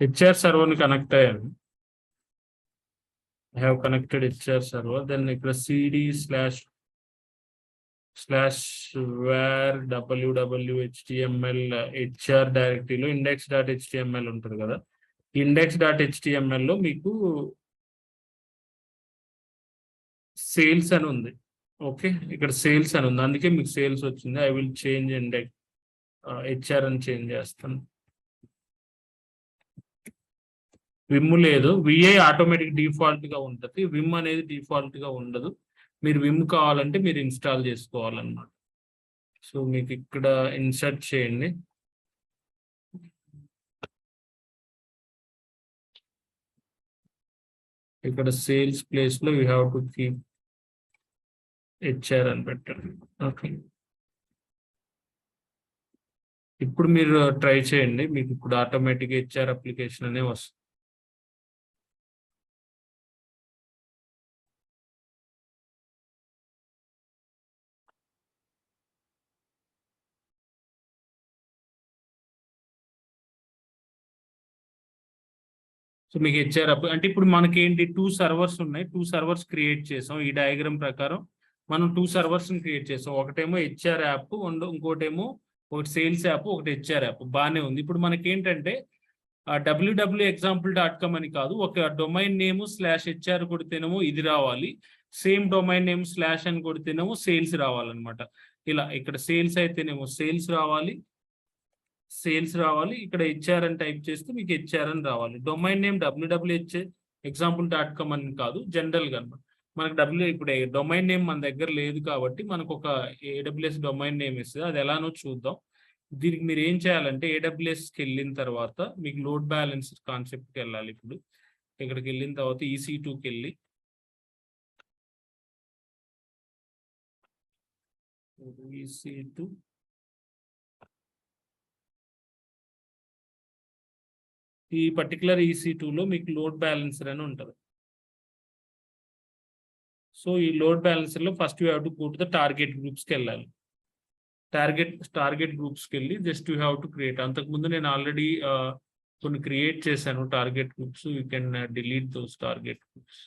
Speaker 1: హెచ్ఆర్ సర్వర్ని కనెక్ట్ అయ్యాను. I have connected HR server. Then ఇక్కడ cd/where www.html HR డైరెక్టరీలో index.html ఉంటుంది కదా, index.html లో మీకు సేల్స్ అని ఉంది. ఓకే, ఇక్కడ సేల్స్ అని ఉంది, అందుకే మీకు సేల్స్ వచ్చింది. I will change index HR అని చేంజ్ చేస్తాను. విమ్ లేదు, విఐ ఆటోమేటిక్ డిఫాల్ట్ గా ఉంటుంది, విమ్ అనేది డిఫాల్ట్ గా ఉండదు. మీరు విమ్ కావాలంటే మీరు ఇన్స్టాల్ చేసుకోవాలన్నమాట. సో మీకు ఇక్కడ ఇన్సర్ట్ చేయండి. ఇక్కడ సేల్స్ ప్లేస్ లో you have to keep HR అని పెట్టండి. ఓకే, ఇప్పుడు మీరు ట్రై చేయండి, మీకు ఇప్పుడు ఆటోమేటిక్ హెచ్ఆర్ అప్లికేషన్ అనే వస్తుంది. సో మీకు హెచ్ఆర్ అంటే ఇప్పుడు మనకి ఏంటి 2 సర్వర్స్ ఉన్నాయి, 2 సర్వర్స్ క్రియేట్ చేసాం. ఈ డయాగ్రామ్ ప్రకారం మనం 2 సర్వర్స్ క్రియేట్ చేసాం. ఒకటేమో హెచ్ఆర్ యాప్, ఇంకోటేమో ఒకటి సేల్స్ యాప్, ఒకటి హెచ్ఆర్ యాప్. బాగానే ఉంది. ఇప్పుడు మనకి ఏంటంటే www.example.com అని కాదు, ఒక డొమైన్ నేమ్ /HR కొడితేనేమో ఇది రావాలి, సేమ్ డొమైన్ నేమ్ / అని కొడితేనేమో సేల్స్ రావాలన్నమాట. ఇలా ఇక్కడ సేల్స్ అయితేనేమో సేల్స్ రావాలి, ఇక్కడ హెచ్ఆర్ అని టైప్ చేస్తే మీకు హెచ్ఆర్ అని రావాలి. డొమైన్ నేమ్ www.example.com అని కాదు, జనరల్ గా మనకు ఇప్పుడు డొమైన్ నేమ్ మన దగ్గర లేదు కాబట్టి మనకు ఒక AWS డొమైన్ నేమ్ ఇస్తుంది. అది ఎలానో చూద్దాం. దీనికి మీరు ఏం చేయాలంటే AWSకి వెళ్ళిన తర్వాత మీకు లోడ్ బ్యాలెన్సర్ కాన్సెప్ట్కి వెళ్ళాలి. ఇప్పుడు ఇక్కడికి వెళ్ళిన తర్వాత EC2కి వెళ్ళి EC2 ఈ పర్టికులర్ EC2లో మీకు లోడ్ బ్యాలెన్సర్ అని ఉంటుంది. సో ఈ లోడ్ బ్యాలెన్సర్ లో first you have to go to the target గ్రూప్స్కి వెళ్ళాలి. టార్గెట్ గ్రూప్స్కి వెళ్ళి just you have to create. అంతకుముందు నేను ఆల్రెడీ కొన్ని క్రియేట్ చేశాను target groups. You can delete those target groups.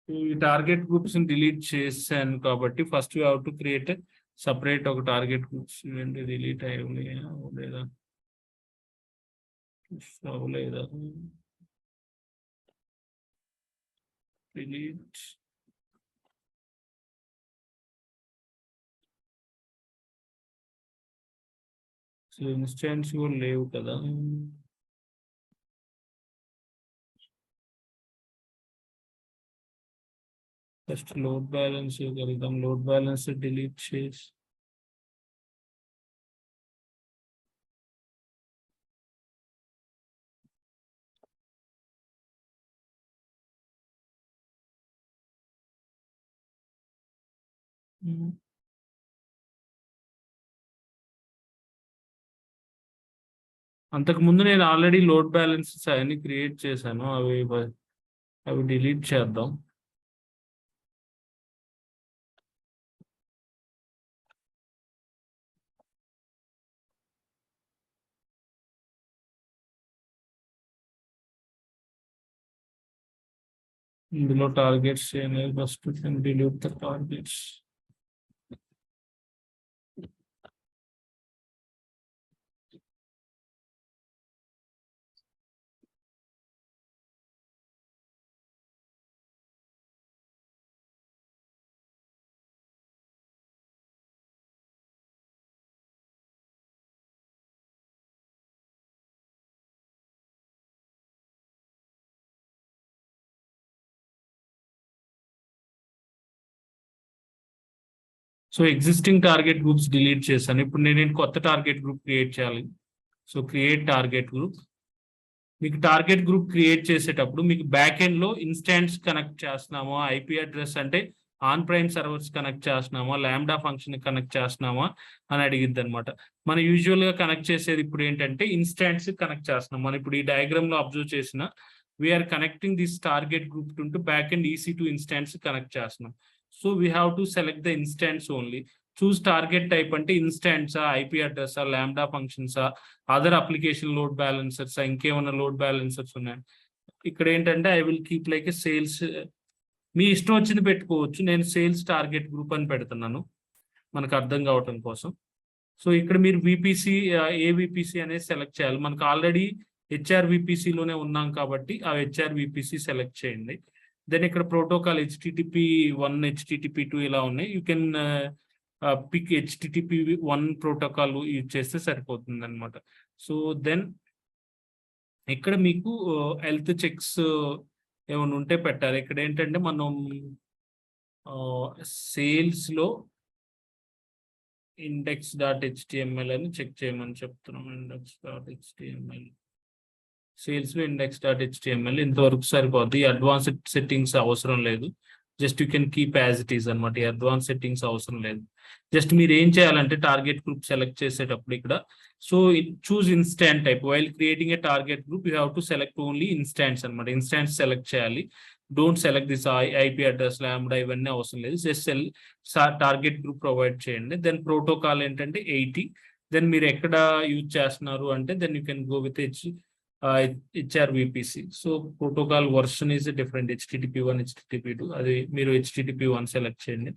Speaker 1: ఈ టార్గెట్ గ్రూప్స్ డిలీట్ చేశాను కాబట్టి first you have to create separate ఒక టార్గెట్ గ్రూప్స్. డిలీట్ అవ్వలేదా డిలీట్. సో ఇన్స్టెన్స్ కూడా లేవు కదా. ఫస్ట్ లోడ్ బ్యాలెన్స్ వెళ్దాం. లోడ్ బ్యాలెన్స్ డిలీట్ చేసి అంతకుముందు నేను ఆల్రెడీ లోడ్ బ్యాలెన్సెస్ అవన్నీ క్రియేట్ చేశాను. అవి డిలీట్ చేద్దాం. ఇందులో టార్గెట్స్ చేయలేదు. First delete the targets. So existing target groups delete చేశాను. ఇప్పుడు నేను కొత్త టార్గెట్ గ్రూప్ క్రియేట్ చేయాలి. So create target group. మీకు టార్గెట్ గ్రూప్ క్రియేట్ చేసేటప్పుడు మీకు బ్యాక్ ఎండ్ లో ఇన్స్టాన్స్ కనెక్ట్ చేస్తున్నామా, ఐపీ అడ్రస్ అంటే ఆన్ ప్రైమ్ సర్వర్స్ కనెక్ట్ చేస్తున్నామా, లాంబ్డా ఫంక్షన్ కనెక్ట్ చేస్తున్నామా అని అడిగిద్ది అనమాట. మనం యూజువల్ గా కనెక్ట్ చేసేది ఇప్పుడు ఏంటంటే ఇన్స్టాన్స్ కనెక్ట్ చేస్తున్నాం. మనం ఇప్పుడు ఈ డయాగ్రామ్ లో అబ్జర్వ్ చేసిన we're connecting this target group to back and EC2 instance connect చేస్తున్నాం. So we have to select the instance only. Choose target type అంటే ఇన్స్టాన్సా, IP అడ్రసా, లాంబ్డా ఫంక్షన్సా, అదర్ అప్లికేషన్ లోడ్ బ్యాలెన్సర్సా, ఇంకేమైనా లోడ్ బ్యాలెన్సర్స్ ఉన్నాయి. ఇక్కడ ఏంటంటే I will keep like a sales, మీ ఇష్టం వచ్చింది పెట్టుకోవచ్చు. నేను సేల్స్ టార్గెట్ గ్రూప్ అని పెడుతున్నాను మనకు అర్థం కావటం కోసం. సో ఇక్కడ మీరు VPC ఏ VPC అనేది సెలెక్ట్ చేయాలి. మనకు ఆల్రెడీ HR VPCలోనే ఉన్నాం కాబట్టి ఆ HR VPC సెలెక్ట్ చేయండి. దెన్ ఇక్కడ ప్రోటోకాల్ HTTP1, HTTP2 ఇలా ఉన్నాయి. You can pick HTTP1 protocol use చేస్తే సరిపోతుంది అనమాట. సో దెన్ ఇక్కడ మీకు హెల్త్ చెక్స్ ఏమైనా ఉంటే పెట్టాలి. ఇక్కడ ఏంటంటే మనం సేల్స్లో index.html అని చెక్ చేయమని చెప్తున్నాం. index.html సేల్స్లో index.html ఇంతవరకు సరిపోద్ది. అడ్వాన్స్డ్ సెట్టింగ్స్ అవసరం లేదు. Just you can keep as it is అనమాట. ఈ అడ్వాన్స్ సెట్టింగ్స్ అవసరం లేదు. జస్ట్ మీరు ఏం చేయాలంటే టార్గెట్ గ్రూప్ సెలెక్ట్ చేసేటప్పుడు ఇక్కడ so choose instant type. While creating a target group you have to select only instance అనమాట. ఇన్స్టాన్స్ సెలెక్ట్ చేయాలి. Don't select this IP address, lambda ఇవన్నీ అవసరం లేదు. జస్ట్ టార్గెట్ గ్రూప్ ప్రొవైడ్ చేయండి. దెన్ ప్రోటోకాల్ ఏంటంటే 80. Then మీరు ఎక్కడ యూజ్ చేస్తున్నారు అంటే then you can go with HR VPC. So protocol version is different, HTTP1, HTTP2. అది మీరు HTTP1 సెలెక్ట్ చేయండి.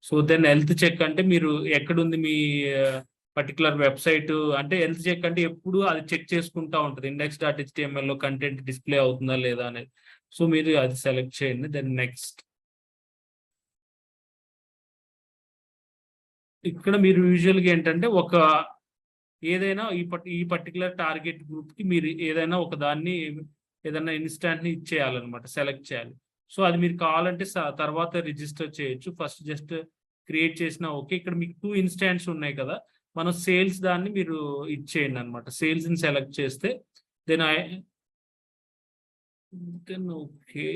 Speaker 1: సో దెన్ హెల్త్ చెక్ అంటే మీరు ఎక్కడుంది మీ పర్టికులర్ వెబ్సైట్ అంటే హెల్త్ చెక్ అంటే ఎప్పుడు అది చెక్ చేసుకుంటా ఉంటుంది. index.html లో కంటెంట్ డిస్ప్లే అవుతుందా లేదా అనేది. సో మీరు అది సెలెక్ట్ చేయండి. దెన్ నెక్స్ట్ ఇక్కడ మీరు యూజువల్గా ఏంటంటే ఒక ఏదైనా ఈ పర్టికులర్ టార్గెట్ గ్రూప్ కి మీరు ఏదైనా ఒక దాన్ని ఏదైనా ఇన్స్టాంట్ ని ఇచ్చేయాలన్నమాట, సెలెక్ట్ చేయాలి. సో అది మీరు కావాలంటే తర్వాత రిజిస్టర్ చేయొచ్చు. ఫస్ట్ జస్ట్ క్రియేట్ చేసిన ఓకే. ఇక్కడ మీకు 2 ఇన్స్టాన్స్ ఉన్నాయి కదా, మనం సేల్స్ దాన్ని మీరు ఇచ్చేయండి అనమాట. సేల్స్ ని సెలెక్ట్ చేస్తే then okay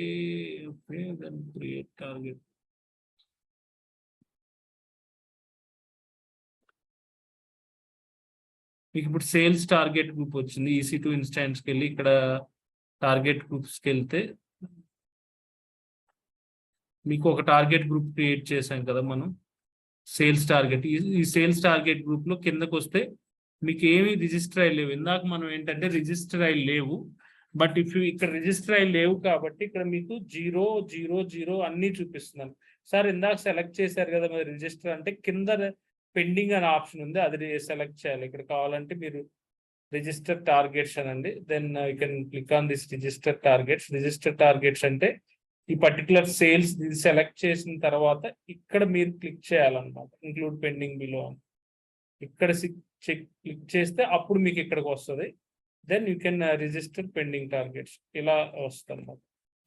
Speaker 1: then create target. మీకు ఇప్పుడు సేల్స్ టార్గెట్ గ్రూప్ వచ్చింది. EC2 ఇన్స్టాన్స్కి వెళ్ళి ఇక్కడ టార్గెట్ గ్రూప్స్కి వెళ్తే మీకు ఒక టార్గెట్ గ్రూప్ క్రియేట్ చేసాం కదా మనం, సేల్స్ టార్గెట్. ఈ సేల్స్ టార్గెట్ గ్రూప్లో కిందకు వస్తే మీకు ఏమి రిజిస్టర్ అయ్యి లేవు. ఇందాక మనం ఏంటంటే రిజిస్టర్ అయ్యి లేవు, బట్ ఇక్కడ రిజిస్టర్ అయ్యి లేవు కాబట్టి ఇక్కడ మీకు 0, 0, 0 అన్నీ చూపిస్తున్నాను. సార్ ఇందాక సెలెక్ట్ చేశారు కదా మరి రిజిస్టర్ అంటే కింద పెండింగ్ అనే ఆప్షన్ ఉంది, అది సెలెక్ట్ చేయాలి. ఇక్కడ కావాలంటే మీరు రిజిస్టర్ టార్గెట్స్ అనండి. Then you can click on this register targets. Register targets అంటే ఈ పర్టికులర్ సేల్స్ సెలెక్ట్ చేసిన తర్వాత ఇక్కడ మీరు క్లిక్ చేయాలన్నమాట, ఇంక్లూడ్ పెండింగ్ బిలో అని. ఇక్కడ క్లిక్ చేస్తే అప్పుడు మీకు ఇక్కడికి వస్తుంది. Then you can register pending targets ఇలా వస్తుంది.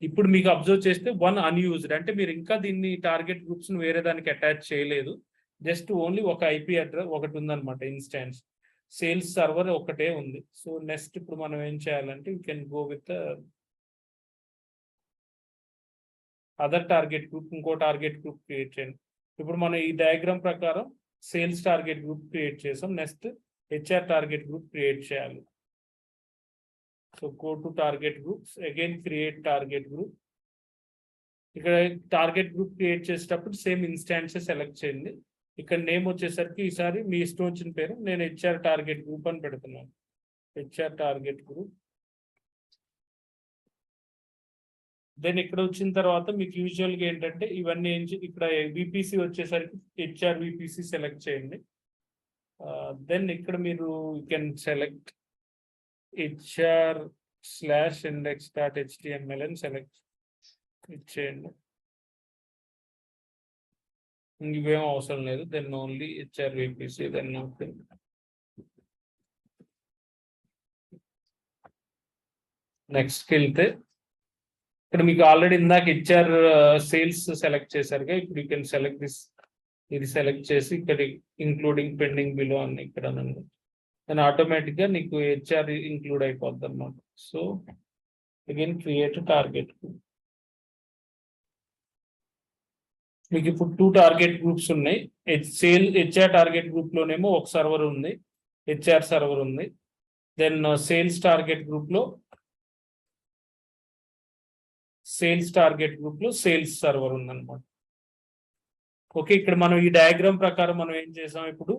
Speaker 1: ఇప్పుడు మీకు అబ్జర్వ్ చేస్తే 1 అన్యూజ్డ్ అంటే మీరు ఇంకా దీన్ని టార్గెట్ గ్రూప్స్ వేరే దానికి అటాచ్ చేయలేదు. జస్ట్ ఓన్లీ ఒక IP అడ్రస్ ఒకటి ఉందన్నమాట, ఇన్స్టాన్స్. సేల్స్ సర్వర్ ఒకటే ఉంది. సో నెక్స్ట్ ఇప్పుడు మనం ఏం చేయాలంటే you can go with other target group. ఇంకో టార్గెట్ గ్రూప్ క్రియేట్ చేయండి. ఇప్పుడు మనం ఈ డయాగ్రామ్ ప్రకారం సేల్స్ టార్గెట్ గ్రూప్ క్రియేట్ చేసాం. Next HR target group create చేయాలి. So go to target groups, again create target group. ఇక్కడ టార్గెట్ గ్రూప్ క్రియేట్ చేసేటప్పుడు సేమ్ ఇన్స్టాన్సెస్ సెలెక్ట్ చేయండి. ఇక్కడ నేమ్ వచ్చేసరికి ఈసారి మీ ఇష్టం వచ్చిన పేరు, నేను HR టార్గెట్ గ్రూప్ అని పెడుతున్నాను. HR target group. దెన్ ఇక్కడ వచ్చిన తర్వాత మీకు యూజువల్గా ఏంటంటే ఇవన్నీ ఇక్కడ VPC వచ్చేసరికి HR VPC సెలెక్ట్ చేయండి. దెన్ ఇక్కడ మీరు యూ కెన్ సెలెక్ట్ HR/index.html అని సెలెక్ట్ ఇచ్చేయండి. ఇవేం అవసరం లేదు. Then only HR VPC. Then నెక్స్ట్కి వెళ్తే ఇక్కడ మీకు ఆల్రెడీ ఇందాక HR సేల్స్ సెలెక్ట్ చేశారుగా, ఇప్పుడు యూ కెన్ సెలెక్ట్ దిస్. ఇది సెలెక్ట్ చేసి ఇక్కడ ఇంక్లూడింగ్ పెండింగ్ బిలో అని ఇక్కడ అనండి. దెన్ ఆటోమేటిక్గా నీకు HR ఇంక్లూడ్ అయిపోద్ది అన్నమాట. So again create target. మీకు ఇప్పుడు 2 టార్గెట్ గ్రూప్స్ ఉన్నాయి. HR టార్గెట్ గ్రూప్ లోనేమో ఒక సర్వర్ ఉంది, HR సర్వర్ ఉంది. దెన్ సేల్స్ టార్గెట్ గ్రూప్ లో సేల్స్ టార్గెట్ గ్రూప్ లో సేల్స్ సర్వర్ ఉందన్నమాట. ఓకే, ఇక్కడ మనం ఈ డయాగ్రామ్ ప్రకారం మనం ఏం చేసాం, ఇప్పుడు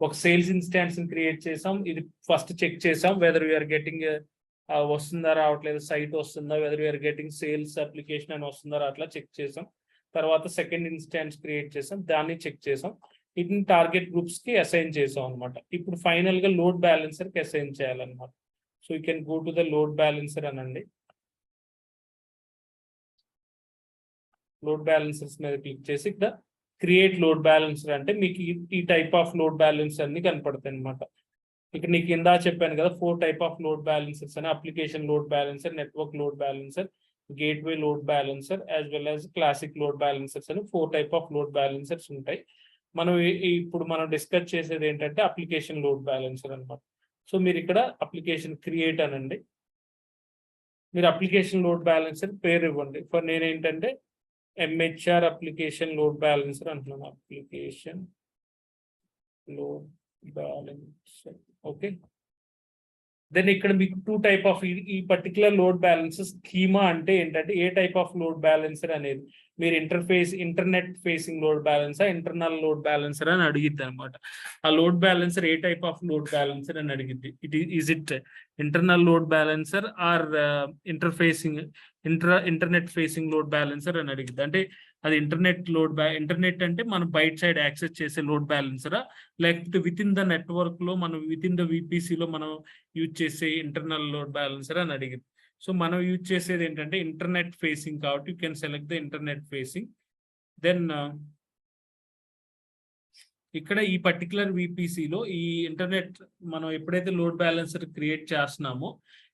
Speaker 1: ఒక సేల్స్ ఇన్స్టాన్స్ క్రియేట్ చేసాం. ఇది ఫస్ట్ చెక్ చేసాం వెదర్ వీఆర్ గెటింగ్ వస్తుందా రావట్లేదు, సైట్ వస్తుందా, whether we are getting sales application అని వస్తుందా అట్లా చెక్ చేసాం. తర్వాత సెకండ్ ఇన్స్టాన్స్ క్రియేట్ చేసాం, దాన్ని చెక్ చేసాం. వీటిని టార్గెట్ గ్రూప్స్ కి అసైన్ చేసాం అనమాట. ఇప్పుడు ఫైనల్ గా లోడ్ బ్యాలెన్సర్ కి అసైన్ చేయాలన్నమాట. So you can go to the load balancer అనండి. లోడ్ బ్యాలెన్సర్స్ మీద క్లిక్ చేసి ఇక్కడ క్రియేట్ లోడ్ బ్యాలెన్సర్ అంటే మీకు ఈ టైప్ ఆఫ్ లోడ్ బ్యాలెన్సర్ అన్ని కనపడతాయి అనమాట. ఇక్కడ నీకు కింద చెప్పాను కదా 4 టైప్ ఆఫ్ లోడ్ బ్యాలెన్సర్స్ అని, application load balancer, network load balancer, gateway load balancer as well as classic load balancers అని 4 టైప్ ఆఫ్ లోడ్ బ్యాలెన్సర్స్ ఉంటాయి. మనం ఇప్పుడు మనం డిస్కస్ చేసేది ఏంటంటే అప్లికేషన్ లోడ్ బ్యాలెన్సర్ అనమాట. సో మీరు ఇక్కడ అప్లికేషన్ క్రియేట్ అనండి. మీరు అప్లికేషన్ లోడ్ బ్యాలెన్సర్ పేరు ఇవ్వండి. ఫర్ నేనేంటంటే MHR అప్లికేషన్ లోడ్ బ్యాలెన్సర్ అంటున్నాను. Application load balancer. Okay, then ఇక్కడ మీకు 2 టైప్ ఆఫ్ ఈ పర్టికులర్ లోడ్ బ్యాలెన్సర్ స్కీమా అంటే ఏంటంటే ఏ టైప్ ఆఫ్ లోడ్ బ్యాలెన్సర్ అనేది మీరు internet facing load balancer, internal load balancer అని అడిగిద్ది అనమాట. ఆ లోడ్ బ్యాలెన్సర్ ఏ టైప్ ఆఫ్ లోడ్ బ్యాలెన్సర్ అని అడిగిద్ది. It internal load balancer or internet facing load balancer అని అడిగిద్ది. అంటే అది ఇంటర్నెట్ అంటే మనం బయట సైడ్ యాక్సెస్ చేసే లోడ్ బ్యాలెన్సరా, లేకపోతే విత్ ఇన్ ద నెట్వర్క్ లో మనం విత్ ఇన్ ద విపిసిలో మనం యూజ్ చేసే ఇంటర్నల్ లోడ్ బ్యాలెన్సర్ అని అడిగింది. సో మనం యూజ్ చేసేది ఏంటంటే ఇంటర్నెట్ ఫేసింగ్ కాబట్టి you can select the internet facing. Then ఇక్కడ ఈ పర్టికులర్ విపిసిలో ఈ ఇంటర్నెట్ మనం ఎప్పుడైతే లోడ్ బ్యాలెన్సర్ క్రియేట్ చేస్తున్నామో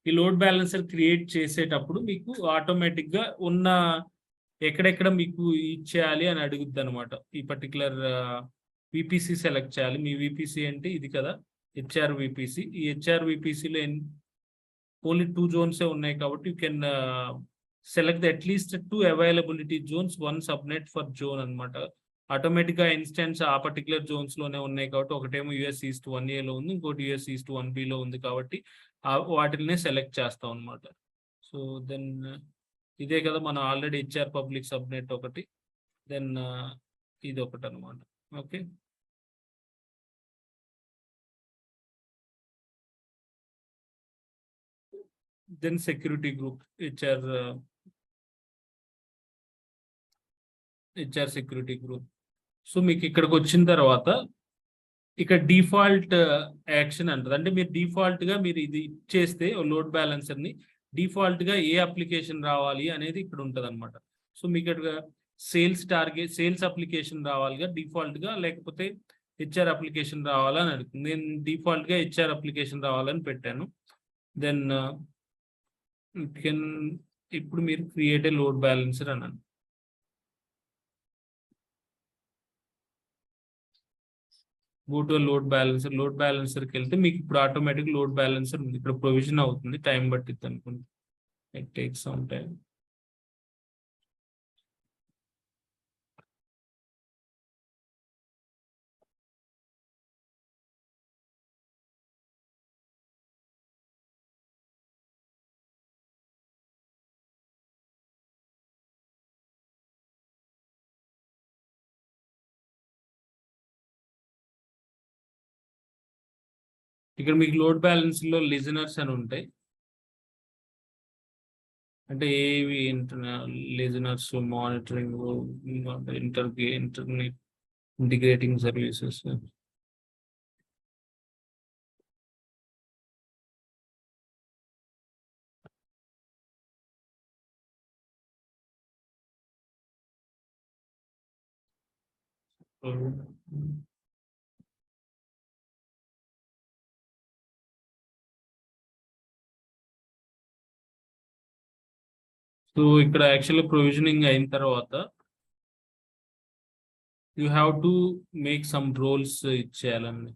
Speaker 1: ఈ లోడ్ బ్యాలెన్సర్ క్రియేట్ చేసేటప్పుడు మీకు ఆటోమేటిక్ గా ఉన్న ఎక్కడెక్కడ మీకు ఇచ్చేయాలి అని అడుగుద్ది అనమాట. ఈ పర్టికులర్ విపిసి సెలెక్ట్ చేయాలి. మీ విపిసి అంటే ఇది కదా హెచ్ఆర్ విపిసి. ఈ హెచ్ఆర్ విపిసిలో ఓన్లీ 2 జోన్సే ఉన్నాయి కాబట్టి you can select at least 2 availability Jones, 1 subnet for zone అనమాట. ఆటోమేటిక్ గా ఇన్స్టెన్స్ ఆ పర్టికులర్ జోన్స్ లోనే ఉన్నాయి కాబట్టి ఒకటేమో యుఎస్ ఈస్ట్ 1A లో ఉంది, ఇంకోటి యుఎస్ ఈస్ట్ 1B లో ఉంది కాబట్టి వాటిని సెలెక్ట్ చేస్తాం అనమాట. సో దెన్ ఇదే కదా మనం ఆల్రెడీ హెచ్ఆర్ పబ్లిక్ సబ్నెట్ ఒకటి, దెన్ ఇది ఒకటి అనమాట. Okay, then security group HR security group. So మీకు ఇక్కడికి వచ్చిన తర్వాత ఇక్కడ డిఫాల్ట్ యాక్షన్ అంటారు. అంటే మీరు డిఫాల్ట్ గా మీరు ఇది ఇచ్చేస్తే లోడ్ బ్యాలెన్సర్ ని డిఫాల్ట్ గా ఏ అప్లికేషన్ రావాలి అనేది ఇక్కడ ఉంటది అనమాట. సో మీకు ఇక్కడ సేల్స్ అప్లికేషన్ రావాలిగా డిఫాల్ట్ గా, లేకపోతే హెచ్ఆర్ అప్లికేషన్ రావాలని అడుగుతుంది. నేను డిఫాల్ట్ గా హెచ్ఆర్ అప్లికేషన్ రావాలని పెట్టాను. దెన్ ఇప్పుడు మీరు క్రియేట్ ఏ లోడ్ బ్యాలెన్సర్ అన్నాను. గో టు లోడ్ బ్యాలెన్సర్కి వెళ్తే మీకు ఇప్పుడు ఆటోమేటిక్ లోడ్ బ్యాలెన్సర్ ఉంది. ఇక్కడ ప్రొవిజన్ అవుతుంది, టైం పట్టిద్ది అనుకుంటే. It takes some time. ఇక్కడ మీకు లోడ్ బ్యాలెన్స్ లో లిజనర్స్ అని ఉంటాయి. అంటే ఏవి listeners, monitoring, internet integrating services. So ఇక్కడ యాక్చువల్గా ప్రొవిజనింగ్ అయిన తర్వాత you have to make some roles ఇచ్చేయాలండి.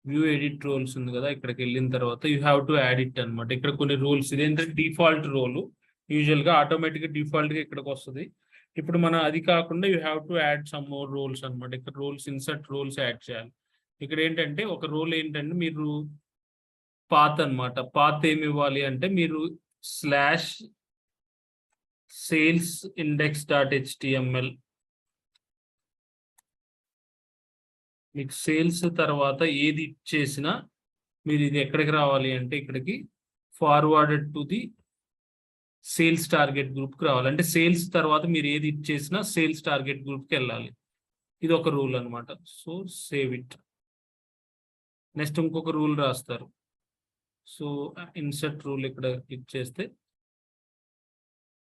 Speaker 1: వ్యూ ఎడిట్ రోల్స్ ఉంది కదా, ఇక్కడికి వెళ్ళిన తర్వాత you have to add it అనమాట. ఇక్కడ కొన్ని రూల్స్, ఇదేంటంటే డిఫాల్ట్ రోల్. యూజువల్ గా ఆటోమేటిక్ గా డిఫాల్ట్ గా ఇక్కడికి వస్తుంది. ఇప్పుడు మనం అది కాకుండా you have to add some more roles అనమాట. ఇక్కడ రోల్స్ ఇన్సర్ట్ రోల్స్ యాడ్ చేయాలి. ఇక్కడ ఏంటంటే ఒక రోల్ ఏంటంటే మీరు పాత్ అనమాట. పాత్ ఏమి ఇవ్వాలి అంటే మీరు slash sales index dot HTML, మీకు సేల్స్ తర్వాత ఏది ఇచ్చేసినా మీరు ఇది ఎక్కడికి రావాలి అంటే ఇక్కడికి forwarded to the sales target గ్రూప్కి రావాలి. అంటే సేల్స్ తర్వాత మీరు ఏది ఇచ్చేసినా సేల్స్ టార్గెట్ గ్రూప్కి వెళ్ళాలి. ఇది ఒక రూల్ అనమాట. So save it. నెక్స్ట్ ఇంకొక రూల్ రాస్తారు. సో ఇన్సర్ట్ రూల్ ఇక్కడ క్లిక్ చేస్తే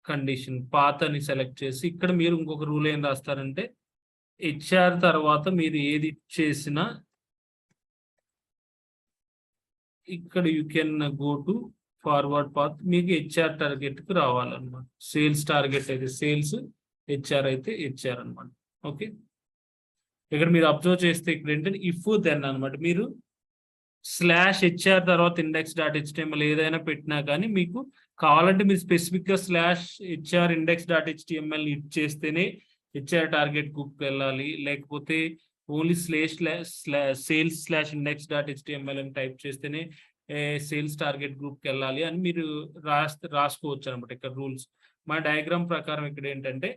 Speaker 1: కండిషన్ పాత్ అని సెలెక్ట్ చేసి ఇక్కడ మీరు ఇంకొక రూల్ ఏం రాస్తారంటే HR తర్వాత మీరు ఏది ఇచ్చేసినా ఇక్కడ you can go to forward path, మీకు HR టార్గెట్కి రావాలన్నమాట. సేల్స్ టార్గెట్ అయితే సేల్స్, HR అయితే HR అనమాట. ఓకే, ఇక్కడ మీరు అబ్జర్వ్ చేస్తే ఇక్కడ ఏంటంటే ఇఫ్ దెన్ అనమాట. మీరు /HR తర్వాత index.html ఏదైనా పెట్టినా కానీ మీకు కావాలంటే మీరు స్పెసిఫిక్గా /HR index.html ఇచ్చేస్తేనే HR టార్గెట్ గ్రూప్కి వెళ్ళాలి, లేకపోతే ఓన్లీ sales/index.html అని టైప్ చేస్తేనే సేల్స్ టార్గెట్ గ్రూప్కి వెళ్ళాలి అని మీరు రాసుకోవచ్చు అనమాట. ఇక్కడ రూల్స్ మా డయాగ్రామ్ ప్రకారం ఇక్కడ ఏంటంటే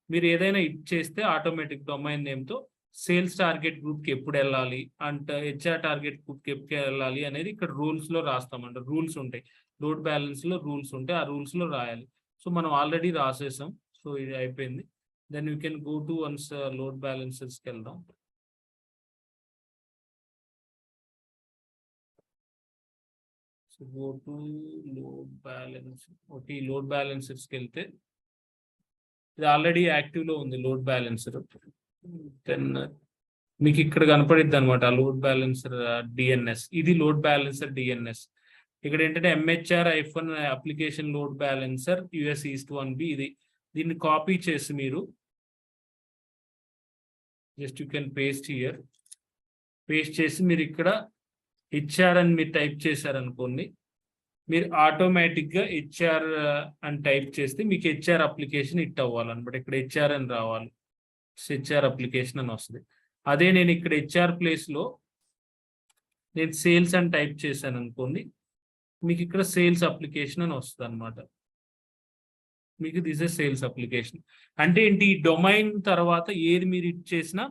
Speaker 1: మీరు ఏదైనా ఇచ్చేస్తే ఆటోమేటిక్ డొమైన్ నేమ్తో సేల్స్ టార్గెట్ గ్రూప్కి ఎప్పుడు వెళ్ళాలి అండ్ HR టార్గెట్ గ్రూప్కి ఎప్పుడు వెళ్ళాలి అనేది ఇక్కడ రూల్స్లో రాస్తామంట. రూల్స్ ఉంటాయి, లోడ్ బ్యాలెన్స్లో రూల్స్ ఉంటాయి, ఆ రూల్స్లో రాయాలి. సో మనం ఆల్రెడీ రాసేసాం. సో ఇది అయిపోయింది. Then you can go to once load బ్యాలెన్సెస్కి వెళ్దాం. So go to load balance. Okay, load బ్యాలెన్సెస్కి వెళ్తే ఇది ఆల్రెడీ యాక్టివ్లో ఉంది లోడ్ బ్యాలెన్సర్. దెన్ మీకు ఇక్కడ కనపడిద్ది అనమాట లోడ్ బ్యాలెన్సర్ DNS. ఇది లోడ్ బ్యాలెన్సర్ DNS. ఇక్కడ ఏంటంటే MHR application load balancer US East 1B. దీన్ని కాపీ చేసి మీరు just you can paste here. Paste చేసి మీరు ఇక్కడ HR అని మీరు టైప్ చేశారనుకోండి, మీరు ఆటోమేటిక్గా HR అని టైప్ చేస్తే మీకు HR అప్లికేషన్ ఇట్ అవ్వాలన్నమాట. ఇక్కడ HR అని రావాలి, HR అప్లికేషన్ అని వస్తుంది. అదే నేను ఇక్కడ HR ప్లేస్లో నేను సేల్స్ అని టైప్ చేశాను అనుకోండి, మీకు ఇక్కడ సేల్స్ అప్లికేషన్ అని వస్తుంది అనమాట. మీకు దిస్ ఇస్ సేల్స్ అప్లికేషన్. అంటే ఏంటి, ఈ డొమైన్ తర్వాత ఏది మీరు ఇచ్చేసినా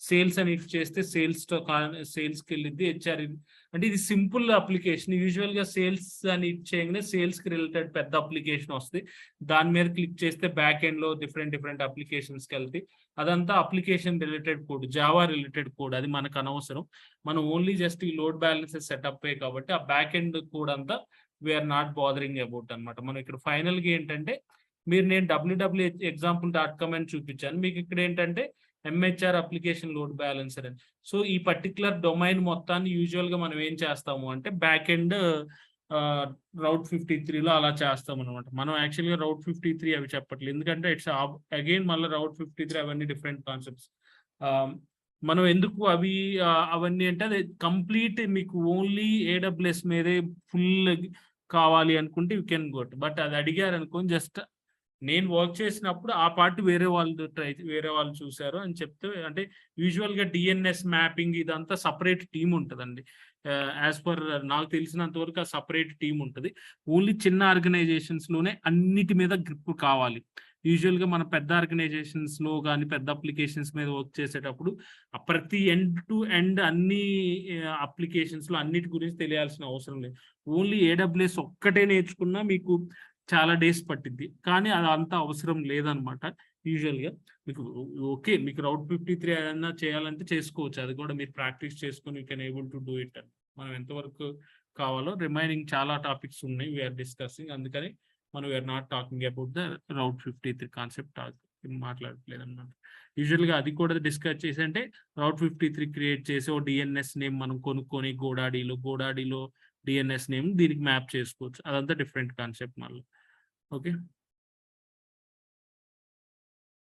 Speaker 1: సేల్స్ అని ఇచ్చేస్తే సేల్స్కి వెళ్ళిద్ది. HR అంటే ఇది సింపుల్ అప్లికేషన్. యూజువల్గా సేల్స్ అని ఇచ్చేయగానే సేల్స్కి రిలేటెడ్ పెద్ద అప్లికేషన్ వస్తుంది. దాని మీద క్లిక్ చేస్తే బ్యాక్ ఎండ్లో డిఫరెంట్ అప్లికేషన్స్కి వెళ్తాయి. అదంతా application related code, Java related code, అది మనకు అనవసరం. మనం ఓన్లీ జస్ట్ ఈ లోడ్ బ్యాలెన్సెస్ సెటప్ కాబట్టి ఆ బ్యాక్ ఎండ్ కోడ్ అంతా వీఆర్ నాట్ బాదరింగ్ అబౌట్ అనమాట. మనం ఇక్కడ ఫైనల్గా ఏంటంటే నేను www.example.com అని చూపించాను, మీకు ఇక్కడ ఏంటంటే MHR అప్లికేషన్ లోడ్ బ్యాలెన్సర్ అని. సో ఈ పర్టికులర్ డొమైన్ మొత్తాన్ని యూజువల్గా మనం ఏం చేస్తాము అంటే బ్యాక్ ఎండ్ Route 53లో అలా చేస్తాం అనమాట. మనం యాక్చువల్గా Route 53 అవి చెప్పట్లేదు, ఎందుకంటే ఇట్స్ అగైన్ మళ్ళీ Route 53 అవన్నీ డిఫరెంట్ కాన్సెప్ట్స్. మనం ఎందుకు అవన్నీ అంటే అది కంప్లీట్ మీకు ఓన్లీ AWS మీదే ఫుల్ కావాలి అనుకుంటే యూ కెన్ గోట్. బట్ అది అడిగారు అనుకోని జస్ట్ నేను వర్క్ చేసినప్పుడు ఆ పార్ట్ వేరే వాళ్ళు చూశారు అని చెప్తే, అంటే యూజువల్గా DNS మ్యాపింగ్ ఇదంతా సపరేట్ టీమ్ ఉంటుందండి. యాజ్ పర్ నాకు తెలిసినంత వరకు ఆ సపరేట్ టీమ్ ఉంటుంది. ఓన్లీ చిన్న ఆర్గనైజేషన్స్లోనే అన్నిటి మీద గ్రిప్ కావాలి. యూజువల్గా మన పెద్ద ఆర్గనైజేషన్స్లో కానీ పెద్ద అప్లికేషన్స్ మీద వర్క్ చేసేటప్పుడు ప్రతి ఎండ్ టు ఎండ్ అన్ని అప్లికేషన్స్లో అన్నిటి గురించి తెలియాల్సిన అవసరం లేదు. ఓన్లీ AWS ఒక్కటే నేర్చుకున్నా మీకు చాలా డేస్ పట్టిద్ది, కానీ అది అంత అవసరం లేదనమాట. యూజువల్గా మీకు ఓకే, మీకు Route 53 ఏదైనా చేయాలంటే చేసుకోవచ్చు, అది కూడా మీరు ప్రాక్టీస్ చేసుకొని you can able to do it. మనం ఎంతవరకు కావాలో రిమైనింగ్ చాలా టాపిక్స్ ఉన్నాయి వీఆర్ డిస్కసింగ్, అందుకని మనం we are not talking about the Route 53 concept మాట్లాడట్లేదు అనమాట. యూజువల్గా అది కూడా డిస్కస్ చేసి అంటే Route 53 క్రియేట్ చేసి ఓ DNS నేమ్ మనం కొనుక్కొని గోడాడీలో DNS నేమ్ దీనికి మ్యాప్ చేసుకోవచ్చు, అదంతా డిఫరెంట్ కాన్సెప్ట్ మళ్ళీ. ఓకే.